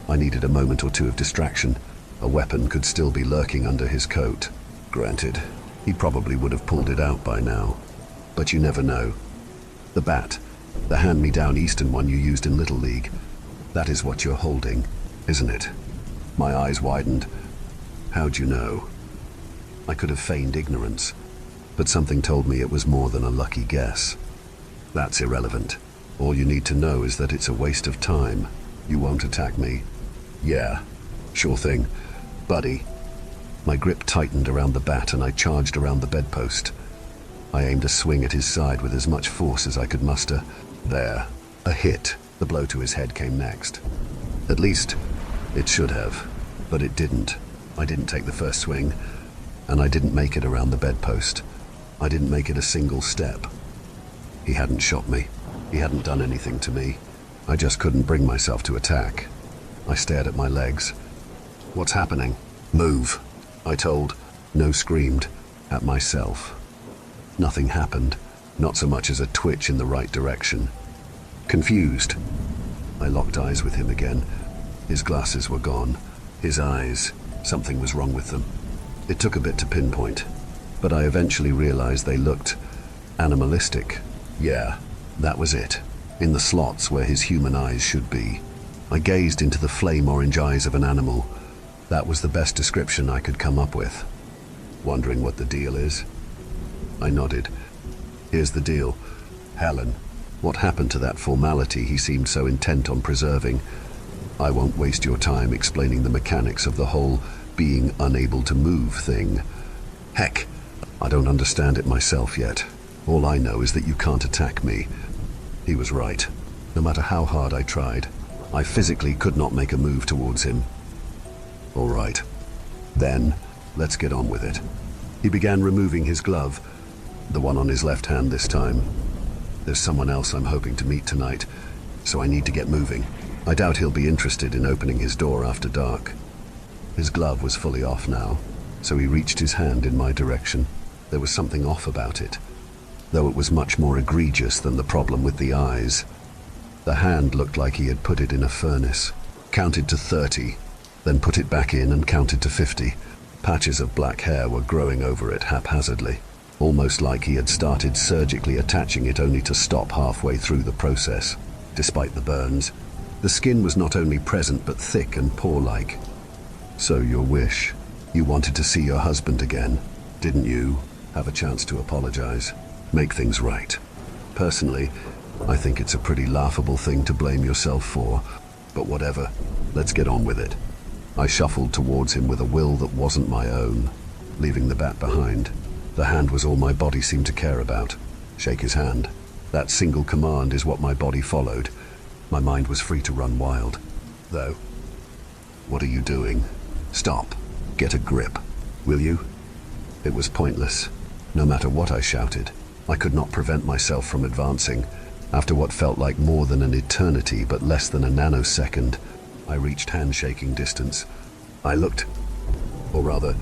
I needed a moment or two of distraction. A weapon could still be lurking under his coat. Granted, he probably would have pulled it out by now. But you never know. The bat, the hand-me-down Eastern one you used in Little League, that is what you're holding, isn't it? My eyes widened. How'd you know? I could have feigned ignorance, but something told me it was more than a lucky guess. That's irrelevant. All you need to know is that it's a waste of time. You won't attack me. Yeah, sure thing, buddy. My grip tightened around the bat and I charged around the bedpost. I aimed a swing at his side with as much force as I could muster. There, a hit. The blow to his head came next. At least, it should have, but it didn't. I didn't take the first swing, and I didn't make it around the bedpost. I didn't make it a single step. He hadn't shot me. He hadn't done anything to me. I just couldn't bring myself to attack. I stared at my legs. What's happening? Move, I told. No, screamed. At myself. Nothing happened, not so much as a twitch in the right direction. Confused. I locked eyes with him again. His glasses were gone. His eyes, something was wrong with them. It took a bit to pinpoint, but I eventually realized they looked animalistic. Yeah, that was it. In the slots where his human eyes should be. I gazed into the flame-orange eyes of an animal. That was the best description I could come up with. Wondering what the deal is? I nodded. Here's the deal. Helen, what happened to that formality he seemed so intent on preserving? I won't waste your time explaining the mechanics of the whole being unable to move thing. Heck, I don't understand it myself yet. All I know is that you can't attack me. He was right. No matter how hard I tried, I physically could not make a move towards him. All right. Then, let's get on with it. He began removing his glove, the one on his left hand this time. There's someone else I'm hoping to meet tonight, so I need to get moving. I doubt he'll be interested in opening his door after dark. His glove was fully off now, so he reached his hand in my direction. There was something off about it, though it was much more egregious than the problem with the eyes. The hand looked like he had put it in a furnace, counted to 30, then put it back in and counted to 50. Patches of black hair were growing over it haphazardly, almost like he had started surgically attaching it only to stop halfway through the process. Despite the burns, the skin was not only present but thick and paw-like. So your wish. You wanted to see your husband again, didn't you? Have a chance to apologize. Make things right. Personally, I think it's a pretty laughable thing to blame yourself for, but whatever, let's get on with it. I shuffled towards him with a will that wasn't my own, leaving the bat behind. The hand was all my body seemed to care about. Shake his hand. That single command is what my body followed. My mind was free to run wild, though. What are you doing? Stop. Get a grip. Will you? It was pointless. No matter what I shouted, I could not prevent myself from advancing. After what felt like more than an eternity but less than a nanosecond, I reached handshaking distance. I looked, or rather,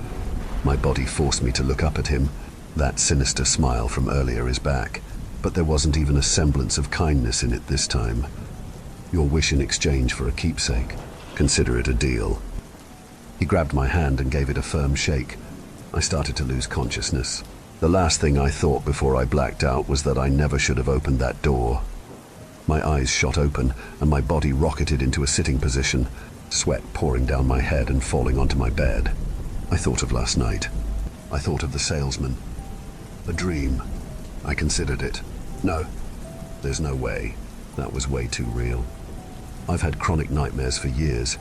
my body forced me to look up at him. That sinister smile from earlier is back, but there wasn't even a semblance of kindness in it this time. Your wish in exchange for a keepsake. Consider it a deal. He grabbed my hand and gave it a firm shake. I started to lose consciousness. The last thing I thought before I blacked out was that I never should have opened that door. My eyes shot open and my body rocketed into a sitting position, sweat pouring down my head and falling onto my bed. I thought of last night. I thought of the salesman. A dream. I considered it. No, there's no way. That was way too real. I've had chronic nightmares for years,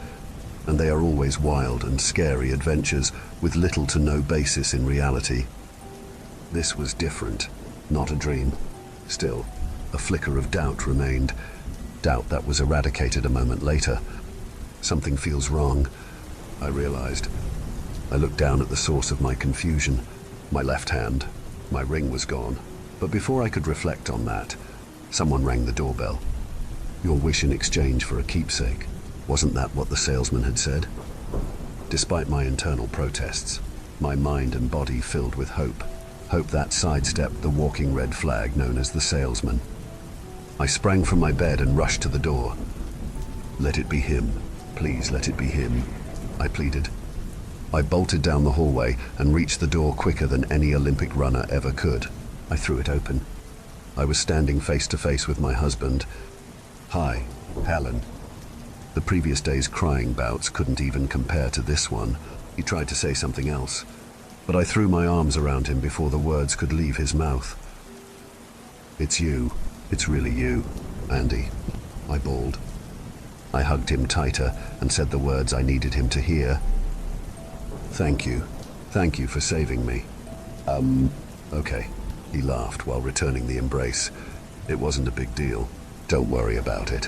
and they are always wild and scary adventures with little to no basis in reality. This was different, not a dream. Still, a flicker of doubt remained, doubt that was eradicated a moment later. Something feels wrong, I realized. I looked down at the source of my confusion. My left hand. My ring was gone. But before I could reflect on that, someone rang the doorbell. Your wish in exchange for a keepsake. Wasn't that what the salesman had said? Despite my internal protests, my mind and body filled with hope. Hope that sidestepped the walking red flag known as the salesman. I sprang from my bed and rushed to the door. Let it be him. Please let it be him, I pleaded. I bolted down the hallway and reached the door quicker than any Olympic runner ever could. I threw it open. I was standing face to face with my husband. Hi, Helen. The previous day's crying bouts couldn't even compare to this one. He tried to say something else, but I threw my arms around him before the words could leave his mouth. It's you. It's really you, Andy, I bawled. I hugged him tighter and said the words I needed him to hear. Thank you. Thank you for saving me. Okay. He laughed while returning the embrace. It wasn't a big deal. Don't worry about it.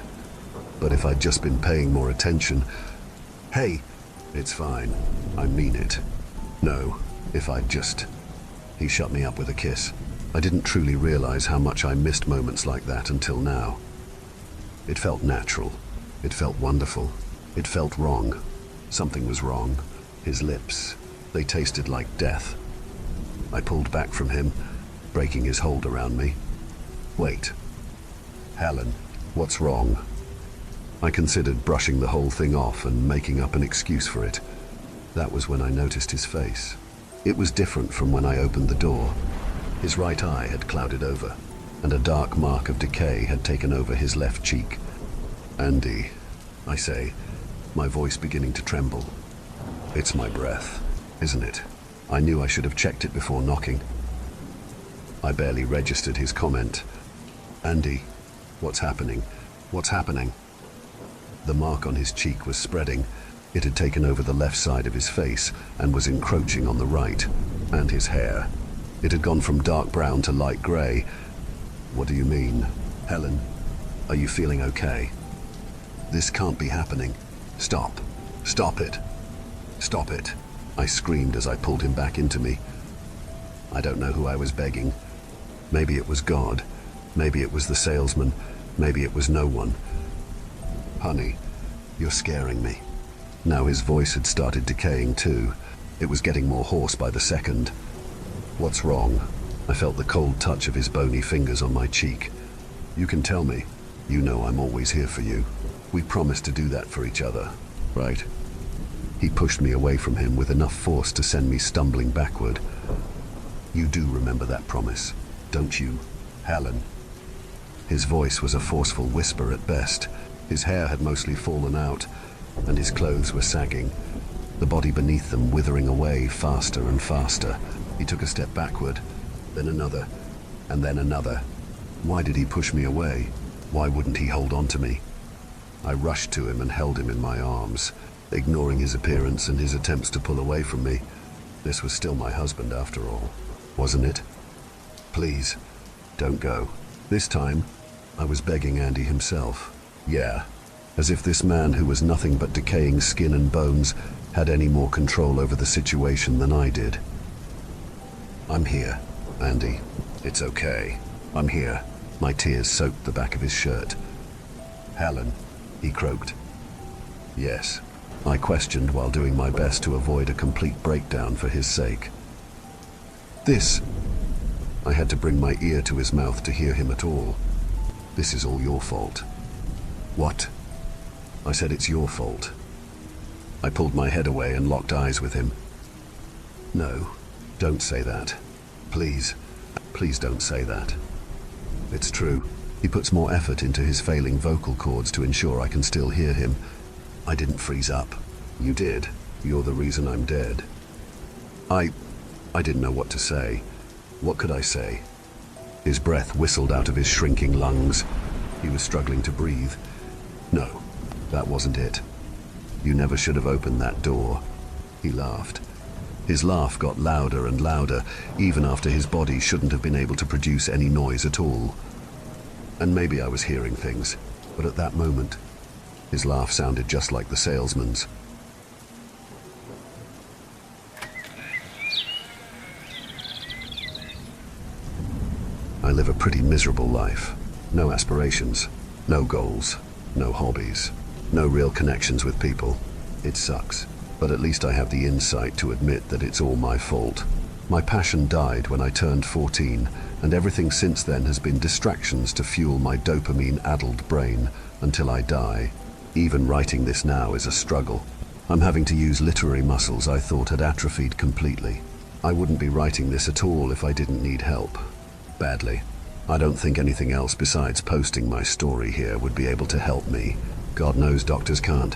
But if I'd just been paying more attention... Hey, it's fine. I mean it. No, if I'd just... He shut me up with a kiss. I didn't truly realize how much I missed moments like that until now. It felt natural. It felt wonderful. It felt wrong. Something was wrong. His lips, they tasted like death. I pulled back from him, breaking his hold around me. Wait. Helen, what's wrong? I considered brushing the whole thing off and making up an excuse for it. That was when I noticed his face. It was different from when I opened the door. His right eye had clouded over, and a dark mark of decay had taken over his left cheek. Andy, I say, my voice beginning to tremble. It's my breath, isn't it? I knew I should have checked it before knocking. I barely registered his comment. Andy, what's happening? What's happening? The mark on his cheek was spreading. It had taken over the left side of his face and was encroaching on the right, and his hair. It had gone from dark brown to light grey. What do you mean? Helen, are you feeling okay? This can't be happening. Stop. Stop it. Stop it. I screamed as I pulled him back into me. I don't know who I was begging. Maybe it was God. Maybe it was the salesman. Maybe it was no one. Honey, you're scaring me. Now his voice had started decaying too. It was getting more hoarse by the second. What's wrong? I felt the cold touch of his bony fingers on my cheek. You can tell me. You know I'm always here for you. We promised to do that for each other, right? He pushed me away from him with enough force to send me stumbling backward. You do remember that promise, don't you, Helen? His voice was a forceful whisper at best. His hair had mostly fallen out, and his clothes were sagging, the body beneath them withering away faster and faster. He took a step backward, then another, and then another. Why did he push me away? Why wouldn't he hold on to me? I rushed to him and held him in my arms, ignoring his appearance and his attempts to pull away from me. This was still my husband after all, wasn't it? Please, don't go. This time, I was begging Andy himself. Yeah, as if this man who was nothing but decaying skin and bones had any more control over the situation than I did. "I'm here, Andy. It's okay. I'm here." My tears soaked the back of his shirt. "Helen," he croaked. "Yes," I questioned while doing my best to avoid a complete breakdown for his sake. "This..." I had to bring my ear to his mouth to hear him at all. "This is all your fault." "What?" I said, "It's your fault." I pulled my head away and locked eyes with him. "No, don't say that. Please, please don't say that." "It's true." He puts more effort into his failing vocal cords to ensure I can still hear him. "I didn't freeze up." "You did. You're the reason I'm dead." I didn't know what to say. What could I say? His breath whistled out of his shrinking lungs. He was struggling to breathe. "No, that wasn't it. You never should have opened that door." He laughed. His laugh got louder and louder, even after his body shouldn't have been able to produce any noise at all. And maybe I was hearing things, but at that moment, his laugh sounded just like the salesman's. I live a pretty miserable life. No aspirations, no goals, no hobbies, no real connections with people. It sucks, but at least I have the insight to admit that it's all my fault. My passion died when I turned 14, and everything since then has been distractions to fuel my dopamine-addled brain until I die. Even writing this now is a struggle. I'm having to use literary muscles I thought had atrophied completely. I wouldn't be writing this at all if I didn't need help. Badly. I don't think anything else besides posting my story here would be able to help me. God knows doctors can't.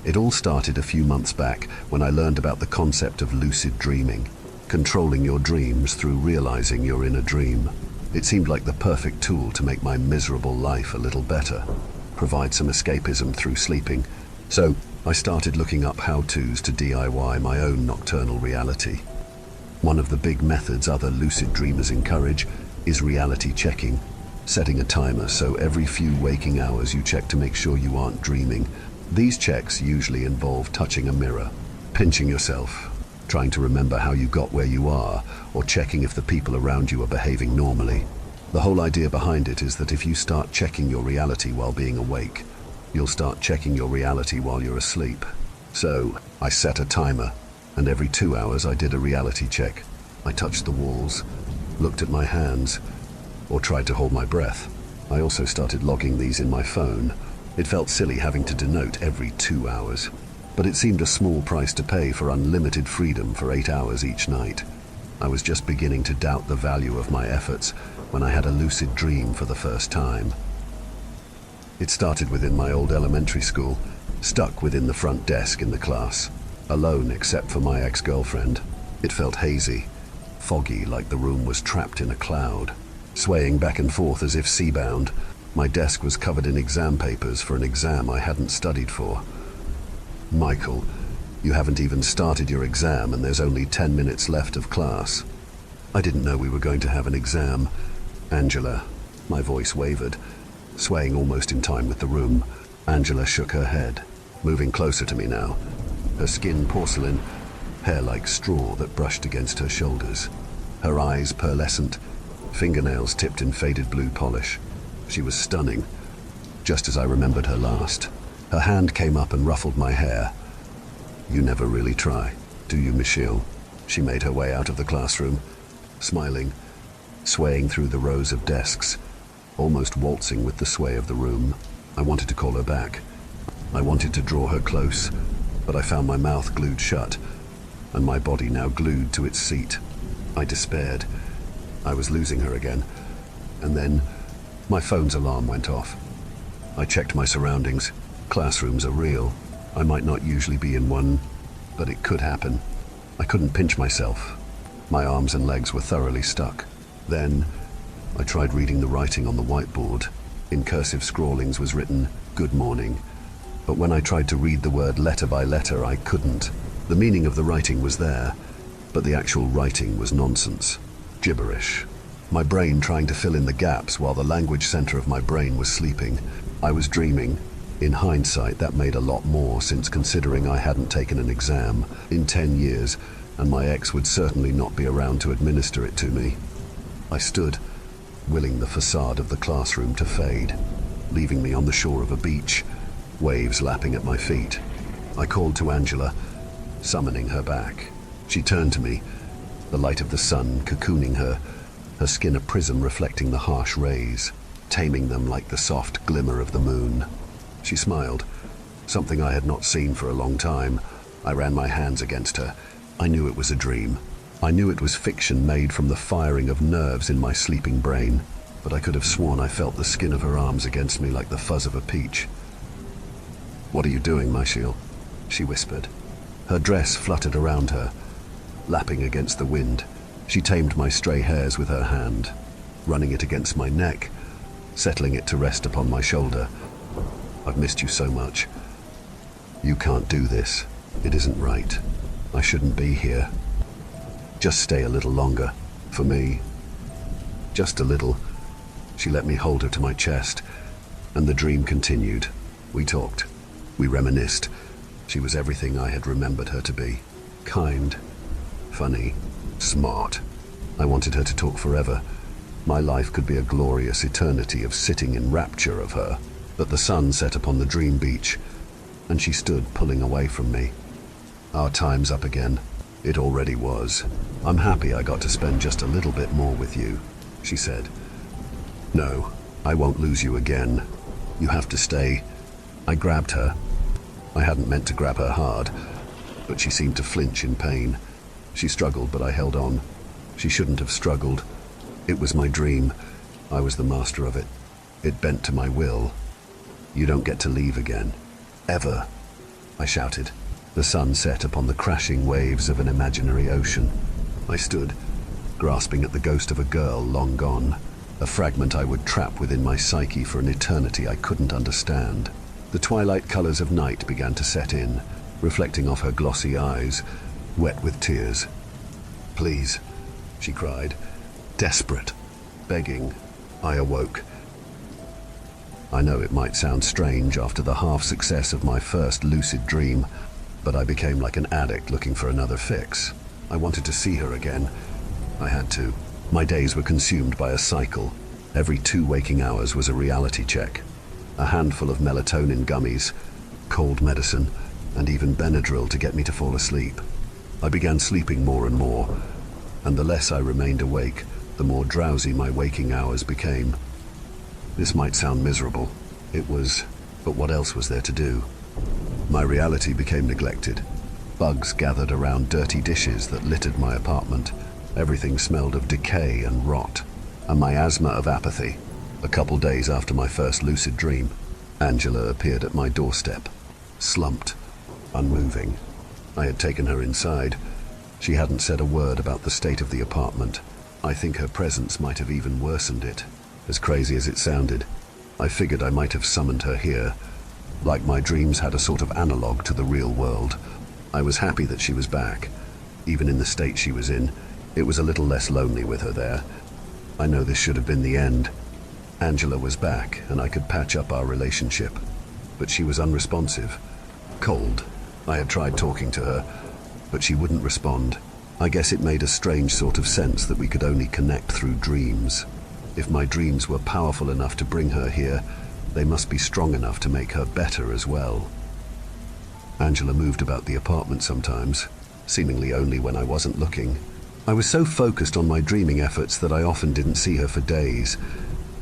It all started a few months back when I learned about the concept of lucid dreaming, controlling your dreams through realizing you're in a dream. It seemed like the perfect tool to make my miserable life a little better, provide some escapism through sleeping. So I started looking up how-tos to DIY my own nocturnal reality. One of the big methods other lucid dreamers encourage is reality checking, setting a timer so every few waking hours you check to make sure you aren't dreaming. These checks usually involve touching a mirror, pinching yourself, trying to remember how you got where you are, or checking if the people around you are behaving normally. The whole idea behind it is that if you start checking your reality while being awake, you'll start checking your reality while you're asleep. So I set a timer, and every 2 hours I did a reality check. I touched the walls, looked at my hands, or tried to hold my breath. I also started logging these in my phone. It felt silly having to denote every 2 hours, but it seemed a small price to pay for unlimited freedom for 8 hours each night. I was just beginning to doubt the value of my efforts when I had a lucid dream for the first time. It started within my old elementary school, stuck within the front desk in the class, alone except for my ex-girlfriend. It felt hazy, foggy, like the room was trapped in a cloud. Swaying back and forth as if sea-bound, my desk was covered in exam papers for an exam I hadn't studied for. "Michael, you haven't even started your exam and there's only 10 minutes left of class." I didn't know we were going to have an exam. "Angela," my voice wavered, swaying almost in time with the room. Angela shook her head, moving closer to me now, her skin porcelain, hair like straw that brushed against her shoulders, her eyes pearlescent, fingernails tipped in faded blue polish. She was stunning, just as I remembered her last. Her hand came up and ruffled my hair. "You never really try, do you, Michelle?" She made her way out of the classroom, smiling, swaying through the rows of desks, almost waltzing with the sway of the room. I wanted to call her back. I wanted to draw her close, but I found my mouth glued shut, and my body now glued to its seat. I despaired. I was losing her again. And then my phone's alarm went off. I checked my surroundings. Classrooms are real. I might not usually be in one, but it could happen. I couldn't pinch myself. My arms and legs were thoroughly stuck. Then I tried reading the writing on the whiteboard. In cursive scrawlings was written, "Good morning." But when I tried to read the word letter by letter, I couldn't. The meaning of the writing was there, but the actual writing was nonsense. Gibberish. My brain trying to fill in the gaps while the language center of my brain was sleeping. I was dreaming, In hindsight, that made a lot more sense considering I hadn't taken an exam in 10 years, and my ex would certainly not be around to administer it to me. I stood, willing the facade of the classroom to fade, leaving me on the shore of a beach, waves lapping at my feet. I called to Angela, summoning her back. She turned to me, the light of the sun cocooning her, her skin a prism reflecting the harsh rays, taming them like the soft glimmer of the moon. She smiled, something I had not seen for a long time. I ran my hands against her. I knew it was a dream. I knew it was fiction made from the firing of nerves in my sleeping brain, but I could have sworn I felt the skin of her arms against me like the fuzz of a peach. "What are you doing, Michael?" she whispered. Her dress fluttered around her, lapping against the wind. She tamed my stray hairs with her hand, running it against my neck, settling it to rest upon my shoulder. "I've missed you so much. You can't do this. It isn't right. I shouldn't be here. Just stay a little longer, for me. Just a little." She let me hold her to my chest, and the dream continued. We talked. We reminisced. She was everything I had remembered her to be. Kind, funny, smart. I wanted her to talk forever. My life could be a glorious eternity of sitting in rapture of her. But the sun set upon the dream beach, and she stood pulling away from me. "Our time's up again." It already was. "I'm happy I got to spend just a little bit more with you," she said. "No, I won't lose you again. You have to stay." I grabbed her. I hadn't meant to grab her hard, but she seemed to flinch in pain. She struggled, but I held on. She shouldn't have struggled. It was my dream. I was the master of it. It bent to my will. "You don't get to leave again. Ever," I shouted. The sun set upon the crashing waves of an imaginary ocean. I stood, grasping at the ghost of a girl long gone, a fragment I would trap within my psyche for an eternity I couldn't understand. The twilight colors of night began to set in, reflecting off her glossy eyes, wet with tears. "Please," she cried, desperate, begging. I awoke. I know it might sound strange after the half-success of my first lucid dream, but I became like an addict looking for another fix. I wanted to see her again. I had to. My days were consumed by a cycle. Every 2 waking hours was a reality check. A handful of melatonin gummies, cold medicine, and even Benadryl to get me to fall asleep. I began sleeping more and more, and the less I remained awake, the more drowsy my waking hours became. This might sound miserable. It was, but what else was there to do? My reality became neglected. Bugs gathered around dirty dishes that littered my apartment. Everything smelled of decay and rot, and my asthma of apathy. A couple days after my first lucid dream, Angela appeared at my doorstep, slumped, unmoving. I had taken her inside. She hadn't said a word about the state of the apartment. I think her presence might have even worsened it. As crazy as it sounded, I figured I might have summoned her here, like my dreams had a sort of analog to the real world. I was happy that she was back. Even in the state she was in, it was a little less lonely with her there. I know this should have been the end. Angela was back, and I could patch up our relationship. But she was unresponsive, cold. I had tried talking to her, but she wouldn't respond. I guess it made a strange sort of sense that we could only connect through dreams. If my dreams were powerful enough to bring her here, they must be strong enough to make her better as well. Angela moved about the apartment sometimes, seemingly only when I wasn't looking. I was so focused on my dreaming efforts that I often didn't see her for days.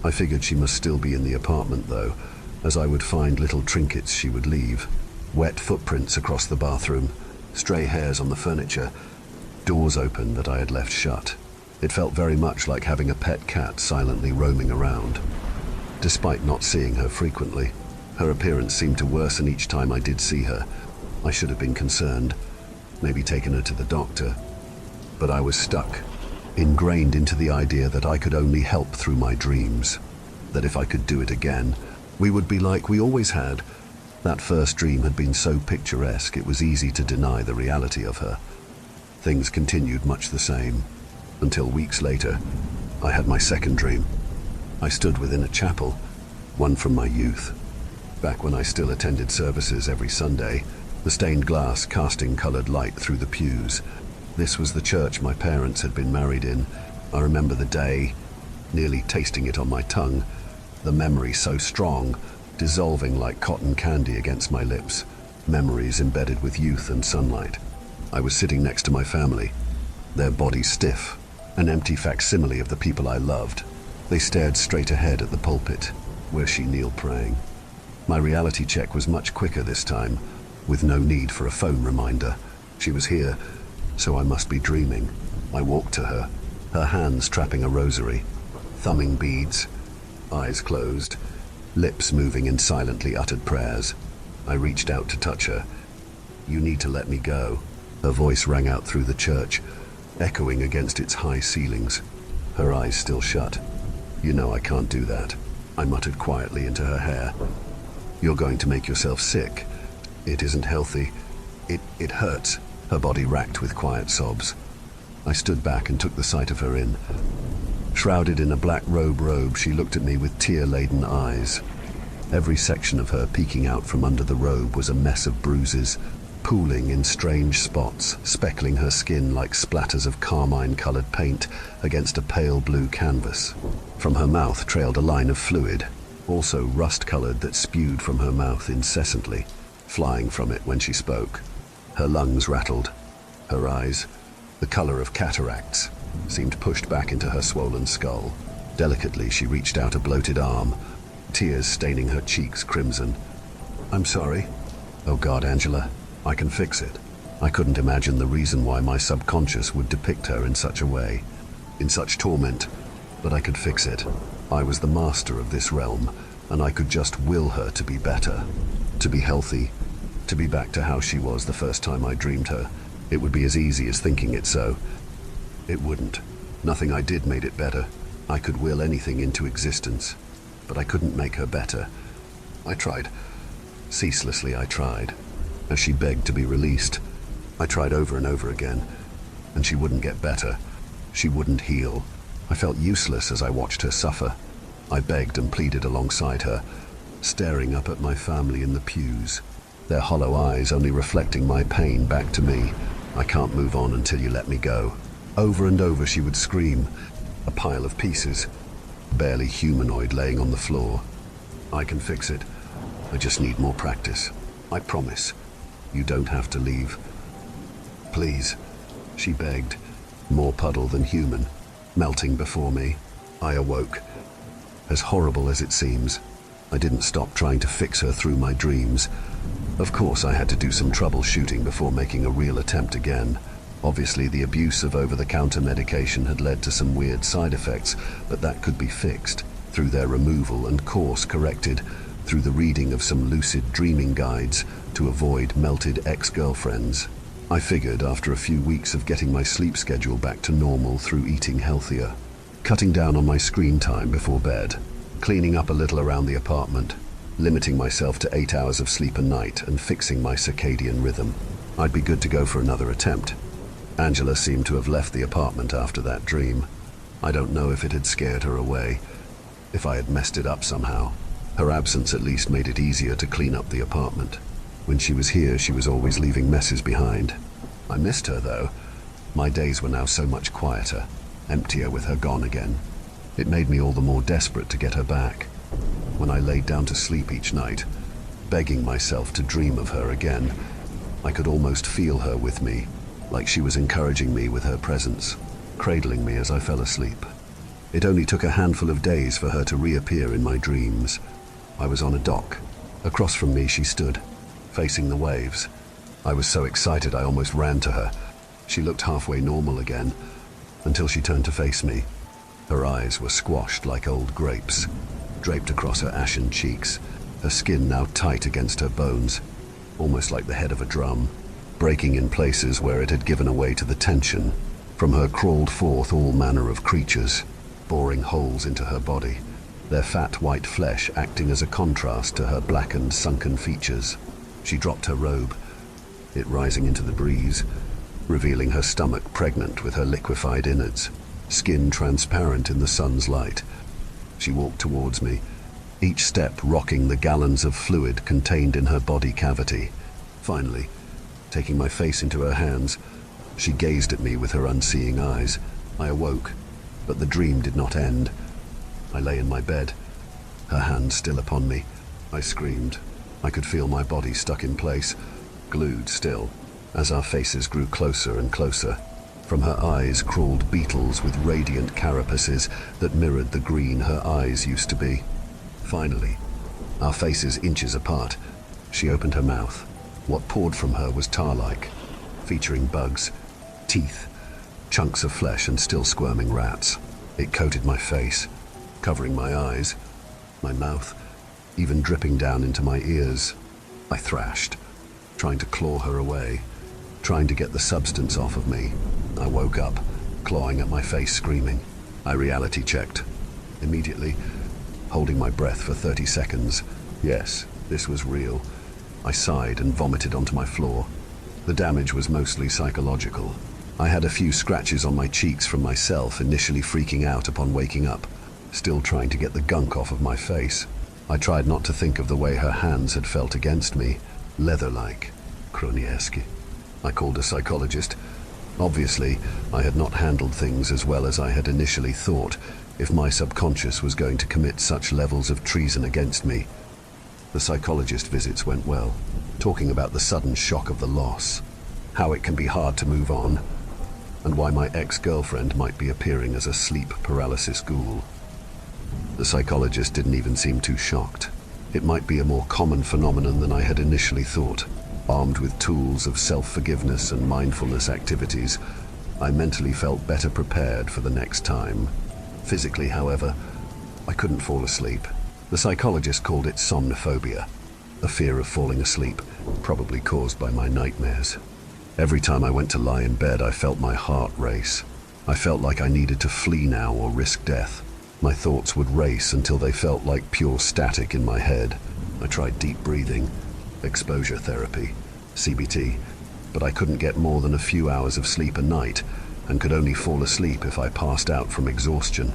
I figured she must still be in the apartment though, as I would find little trinkets she would leave. Wet footprints across the bathroom, stray hairs on the furniture, doors open that I had left shut. It felt very much like having a pet cat silently roaming around. Despite not seeing her frequently, her appearance seemed to worsen each time I did see her. I should have been concerned, maybe taken her to the doctor. But I was stuck, ingrained into the idea that I could only help through my dreams, that if I could do it again, we would be like we always had. That first dream had been so picturesque it was easy to deny the reality of her. Things continued much the same, until weeks later, I had my second dream. I stood within a chapel, one from my youth. back when I still attended services every Sunday, the stained glass casting colored light through the pews. This was the church my parents had been married in. I remember the day, nearly tasting it on my tongue, the memory so strong, dissolving like cotton candy against my lips, memories embedded with youth and sunlight. I was sitting next to my family, their bodies stiff, an empty facsimile of the people I loved. They stared straight ahead at the pulpit, where she kneeled praying. My reality check was much quicker this time, with no need for a phone reminder. She was here, so I must be dreaming. I walked to her, her hands trapping a rosary, thumbing beads, eyes closed, lips moving in silently uttered prayers. I reached out to touch her. "You need to let me go." Her voice rang out through the church, echoing against its high ceilings. Her eyes still shut. "You know I can't do that," I muttered quietly into her hair. "You're going to make yourself sick. It isn't healthy. It hurts." Her body racked with quiet sobs. I stood back and took the sight of her in. Shrouded in a black robe, she looked at me with tear-laden eyes. Every section of her peeking out from under the robe was a mess of bruises, pooling in strange spots, speckling her skin like splatters of carmine-colored paint against a pale blue canvas. From her mouth trailed a line of fluid, also rust-colored, that spewed from her mouth incessantly, flying from it when she spoke. Her lungs rattled. Her eyes, the color of cataracts, seemed pushed back into her swollen skull. Delicately, she reached out a bloated arm, tears staining her cheeks crimson. "I'm sorry." "Oh God, Angela, I can fix it." I couldn't imagine the reason why my subconscious would depict her in such a way, in such torment, but I could fix it. I was the master of this realm, and I could just will her to be better, to be healthy, to be back to how she was the first time I dreamed her. It would be as easy as thinking it so. It wouldn't. Nothing I did made it better. I could will anything into existence, but I couldn't make her better. I tried. Ceaselessly I tried. As she begged to be released, I tried over and over again, and she wouldn't get better. She wouldn't heal. I felt useless as I watched her suffer. I begged and pleaded alongside her, staring up at my family in the pews, their hollow eyes only reflecting my pain back to me. "I can't move on until you let me go." Over and over she would scream, a pile of pieces, barely humanoid, laying on the floor. "I can fix it. I just need more practice. I promise. You don't have to leave. Please," she begged, more puddle than human, melting before me. I awoke. As horrible as it seems, I didn't stop trying to fix her through my dreams. Of course, I had to do some troubleshooting before making a real attempt again. Obviously, the abuse of over-the-counter medication had led to some weird side effects, but that could be fixed through their removal and course corrected through the reading of some lucid dreaming guides to avoid melted ex-girlfriends. I figured after a few weeks of getting my sleep schedule back to normal through eating healthier, cutting down on my screen time before bed, cleaning up a little around the apartment, limiting myself to 8 hours of sleep a night, and fixing my circadian rhythm, I'd be good to go for another attempt. Angela seemed to have left the apartment after that dream. I don't know if it had scared her away, if I had messed it up somehow. Her absence at least made it easier to clean up the apartment. When she was here, she was always leaving messes behind. I missed her, though. My days were now so much quieter, emptier with her gone again. It made me all the more desperate to get her back. When I laid down to sleep each night, begging myself to dream of her again, I could almost feel her with me, like she was encouraging me with her presence, cradling me as I fell asleep. It only took a handful of days for her to reappear in my dreams. I was on a dock. Across from me she stood, facing the waves. I was so excited I almost ran to her. She looked halfway normal again, until she turned to face me. Her eyes were squashed like old grapes, draped across her ashen cheeks, her skin now tight against her bones, almost like the head of a drum, breaking in places where it had given away to the tension. From her crawled forth all manner of creatures, boring holes into her body, their fat white flesh acting as a contrast to her blackened, sunken features. She dropped her robe, it rising into the breeze, revealing her stomach pregnant with her liquefied innards, skin transparent in the sun's light. She walked towards me, each step rocking the gallons of fluid contained in her body cavity. Finally, taking my face into her hands, she gazed at me with her unseeing eyes. I awoke, but the dream did not end. I lay in my bed, her hand still upon me. I screamed. I could feel my body stuck in place, glued still, as our faces grew closer and closer. From her eyes crawled beetles with radiant carapaces that mirrored the green her eyes used to be. Finally, our faces inches apart, she opened her mouth. What poured from her was tar-like, featuring bugs, teeth, chunks of flesh and still squirming rats. It coated my face, covering my eyes, my mouth, even dripping down into my ears. I thrashed, trying to claw her away, trying to get the substance off of me. I woke up, clawing at my face, screaming. I reality checked, immediately, holding my breath for 30 seconds. Yes, this was real. I sighed and vomited onto my floor. The damage was mostly psychological. I had a few scratches on my cheeks from myself, initially freaking out upon waking up, still trying to get the gunk off of my face. I tried not to think of the way her hands had felt against me, leather-like, Kronieski. I called a psychologist. Obviously, I had not handled things as well as I had initially thought, if my subconscious was going to commit such levels of treason against me. The psychologist visits went well, talking about the sudden shock of the loss, how it can be hard to move on, and why my ex-girlfriend might be appearing as a sleep paralysis ghoul. The psychologist didn't even seem too shocked. It might be a more common phenomenon than I had initially thought. Armed with tools of self-forgiveness and mindfulness activities, I mentally felt better prepared for the next time. Physically, however, I couldn't fall asleep. The psychologist called it somnophobia, a fear of falling asleep, probably caused by my nightmares. Every time I went to lie in bed, I felt my heart race. I felt like I needed to flee now or risk death. My thoughts would race until they felt like pure static in my head. I tried deep breathing, exposure therapy, CBT, but I couldn't get more than a few hours of sleep a night and could only fall asleep if I passed out from exhaustion.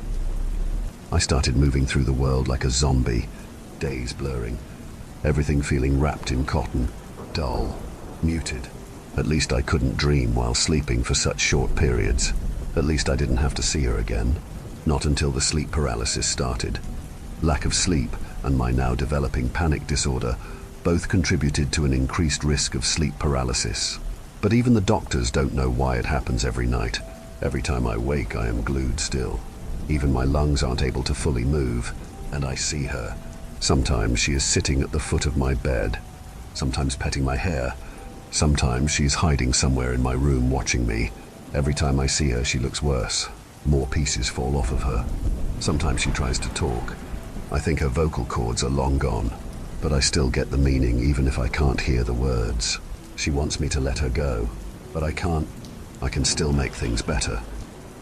I started moving through the world like a zombie, days blurring, everything feeling wrapped in cotton, dull, muted. At least I couldn't dream while sleeping for such short periods. At least I didn't have to see her again. Not until the sleep paralysis started. Lack of sleep and my now developing panic disorder both contributed to an increased risk of sleep paralysis. But even the doctors don't know why it happens every night. Every time I wake, I am glued still. Even my lungs aren't able to fully move, and I see her. Sometimes she is sitting at the foot of my bed, sometimes petting my hair. Sometimes she's hiding somewhere in my room watching me. Every time I see her, she looks worse. More pieces fall off of her. Sometimes she tries to talk. I think her vocal cords are long gone, but I still get the meaning even if I can't hear the words. She wants me to let her go, but I can't. I can still make things better.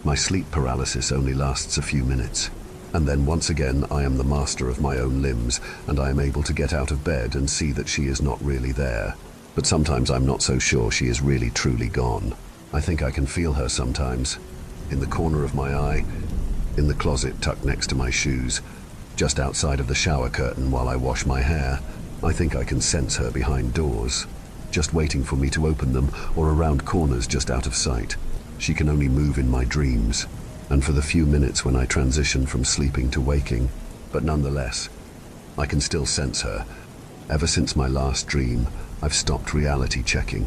My sleep paralysis only lasts a few minutes, and then once again I am the master of my own limbs, and I am able to get out of bed and see that she is not really there. But sometimes I'm not so sure she is really truly gone. I think I can feel her sometimes, in the corner of my eye, in the closet tucked next to my shoes, just outside of the shower curtain while I wash my hair. I think I can sense her behind doors, just waiting for me to open them, or around corners just out of sight. She can only move in my dreams, and for the few minutes when I transition from sleeping to waking, but nonetheless, I can still sense her. Ever since my last dream, I've stopped reality checking.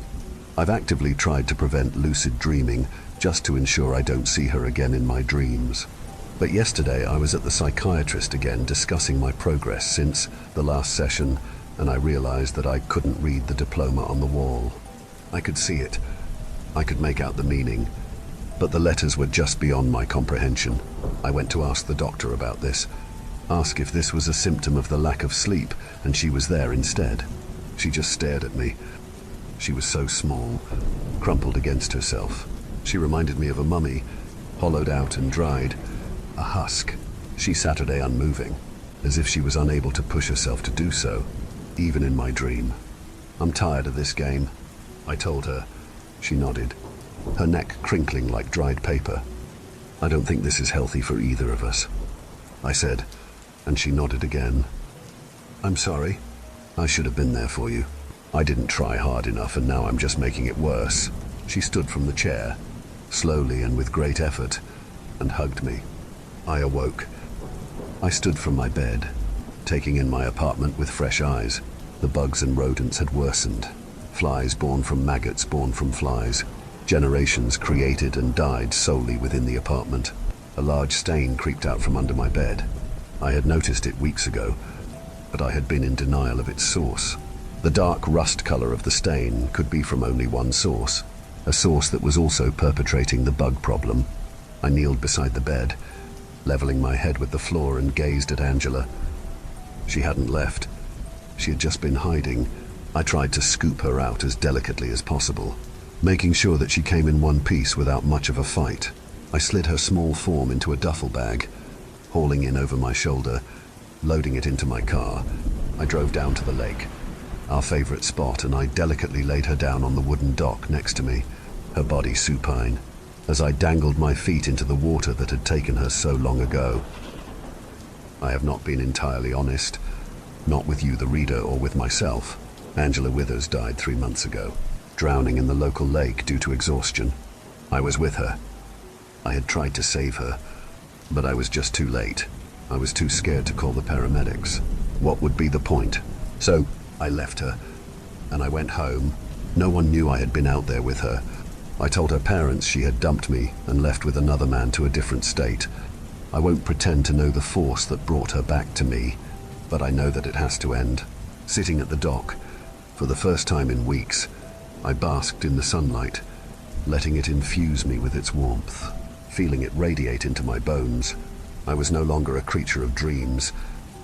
I've actively tried to prevent lucid dreaming, just to ensure I don't see her again in my dreams. But yesterday I was at the psychiatrist again discussing my progress since the last session, and I realized that I couldn't read the diploma on the wall. I could see it. I could make out the meaning, but the letters were just beyond my comprehension. I went to ask the doctor about this, ask if this was a symptom of the lack of sleep, and she was there instead. She just stared at me. She was so small, crumpled against herself. She reminded me of a mummy, hollowed out and dried, a husk. She sat there unmoving, as if she was unable to push herself to do so, even in my dream. "I'm tired of this game," I told her. She nodded, her neck crinkling like dried paper. "I don't think this is healthy for either of us," I said, and she nodded again. I'm sorry. I should have been there for you. I didn't try hard enough and now I'm just making it worse. She stood from the chair, slowly and with great effort, and hugged me. I awoke. I stood from my bed, taking in my apartment with fresh eyes. The bugs and rodents had worsened. Flies born from maggots born from flies. Generations created and died solely within the apartment. A large stain creeped out from under my bed. I had noticed it weeks ago, but I had been in denial of its source. The dark rust color of the stain could be from only one source, a source that was also perpetrating the bug problem. I kneeled beside the bed, leveling my head with the floor and gazed at Angela. She hadn't left. She had just been hiding. I tried to scoop her out as delicately as possible, making sure that she came in one piece without much of a fight. I slid her small form into a duffel bag, hauling in over my shoulder, loading it into my car. I drove down to the lake, our favorite spot, and I delicately laid her down on the wooden dock next to me, her body supine, as I dangled my feet into the water that had taken her so long ago. I have not been entirely honest, not with you, the reader, or with myself. Angela Withers died 3 months ago, drowning in the local lake due to exhaustion. I was with her. I had tried to save her, but I was just too late. I was too scared to call the paramedics. What would be the point? So I left her, and I went home. No one knew I had been out there with her. I told her parents she had dumped me and left with another man to a different state. I won't pretend to know the force that brought her back to me, but I know that it has to end. Sitting at the dock, for the first time in weeks, I basked in the sunlight, letting it infuse me with its warmth, feeling it radiate into my bones. I was no longer a creature of dreams,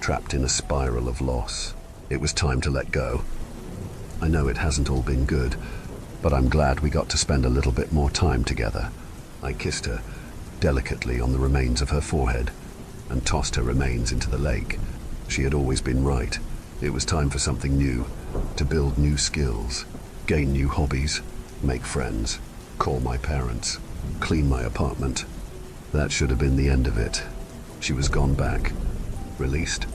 trapped in a spiral of loss. It was time to let go. I know it hasn't all been good, but I'm glad we got to spend a little bit more time together. I kissed her delicately on the remains of her forehead and tossed her remains into the lake. She had always been right. It was time for something new, to build new skills, gain new hobbies, make friends, call my parents, clean my apartment. That should have been the end of it. She was gone back, released,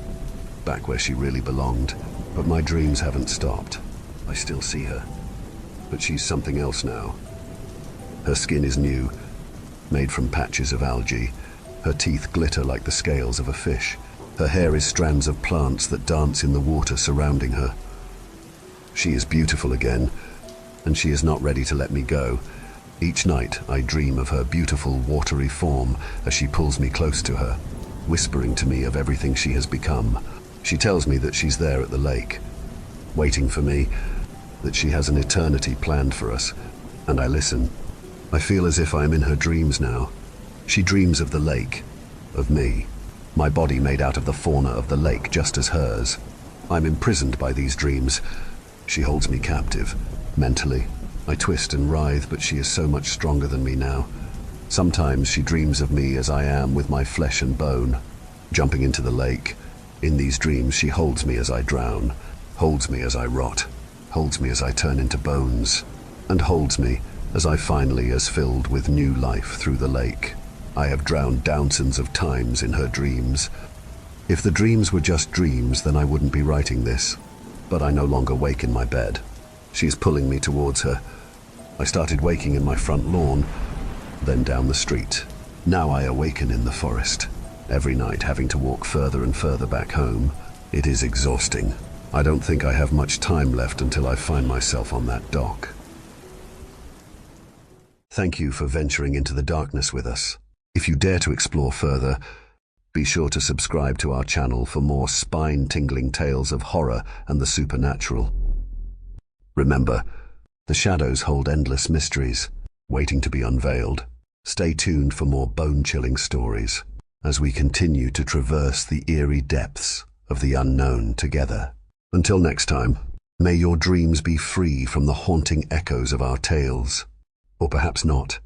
back where she really belonged. But my dreams haven't stopped. I still see her, but she's something else now. Her skin is new, made from patches of algae. Her teeth glitter like the scales of a fish. Her hair is strands of plants that dance in the water surrounding her. She is beautiful again, and she is not ready to let me go. Each night I dream of her beautiful watery form as she pulls me close to her, whispering to me of everything she has become. She tells me that she's there at the lake, waiting for me, that she has an eternity planned for us, and I listen. I feel as if I am in her dreams now. She dreams of the lake, of me, my body made out of the fauna of the lake just as hers. I'm imprisoned by these dreams. She holds me captive, mentally. I twist and writhe, but she is so much stronger than me now. Sometimes she dreams of me as I am with my flesh and bone, jumping into the lake. In these dreams she holds me as I drown, holds me as I rot, holds me as I turn into bones, and holds me as I finally is filled with new life through the lake. I have drowned dozens of times in her dreams. If the dreams were just dreams, then I wouldn't be writing this. But I no longer wake in my bed. She is pulling me towards her. I started waking in my front lawn, then down the street. Now I awaken in the forest, every night having to walk further and further back home. It is exhausting. I don't think I have much time left until I find myself on that dock. Thank you for venturing into the darkness with us. If you dare to explore further, be sure to subscribe to our channel for more spine-tingling tales of horror and the supernatural. Remember, the shadows hold endless mysteries, waiting to be unveiled. Stay tuned for more bone-chilling stories as we continue to traverse the eerie depths of the unknown together. Until next time, may your dreams be free from the haunting echoes of our tales. Or perhaps not.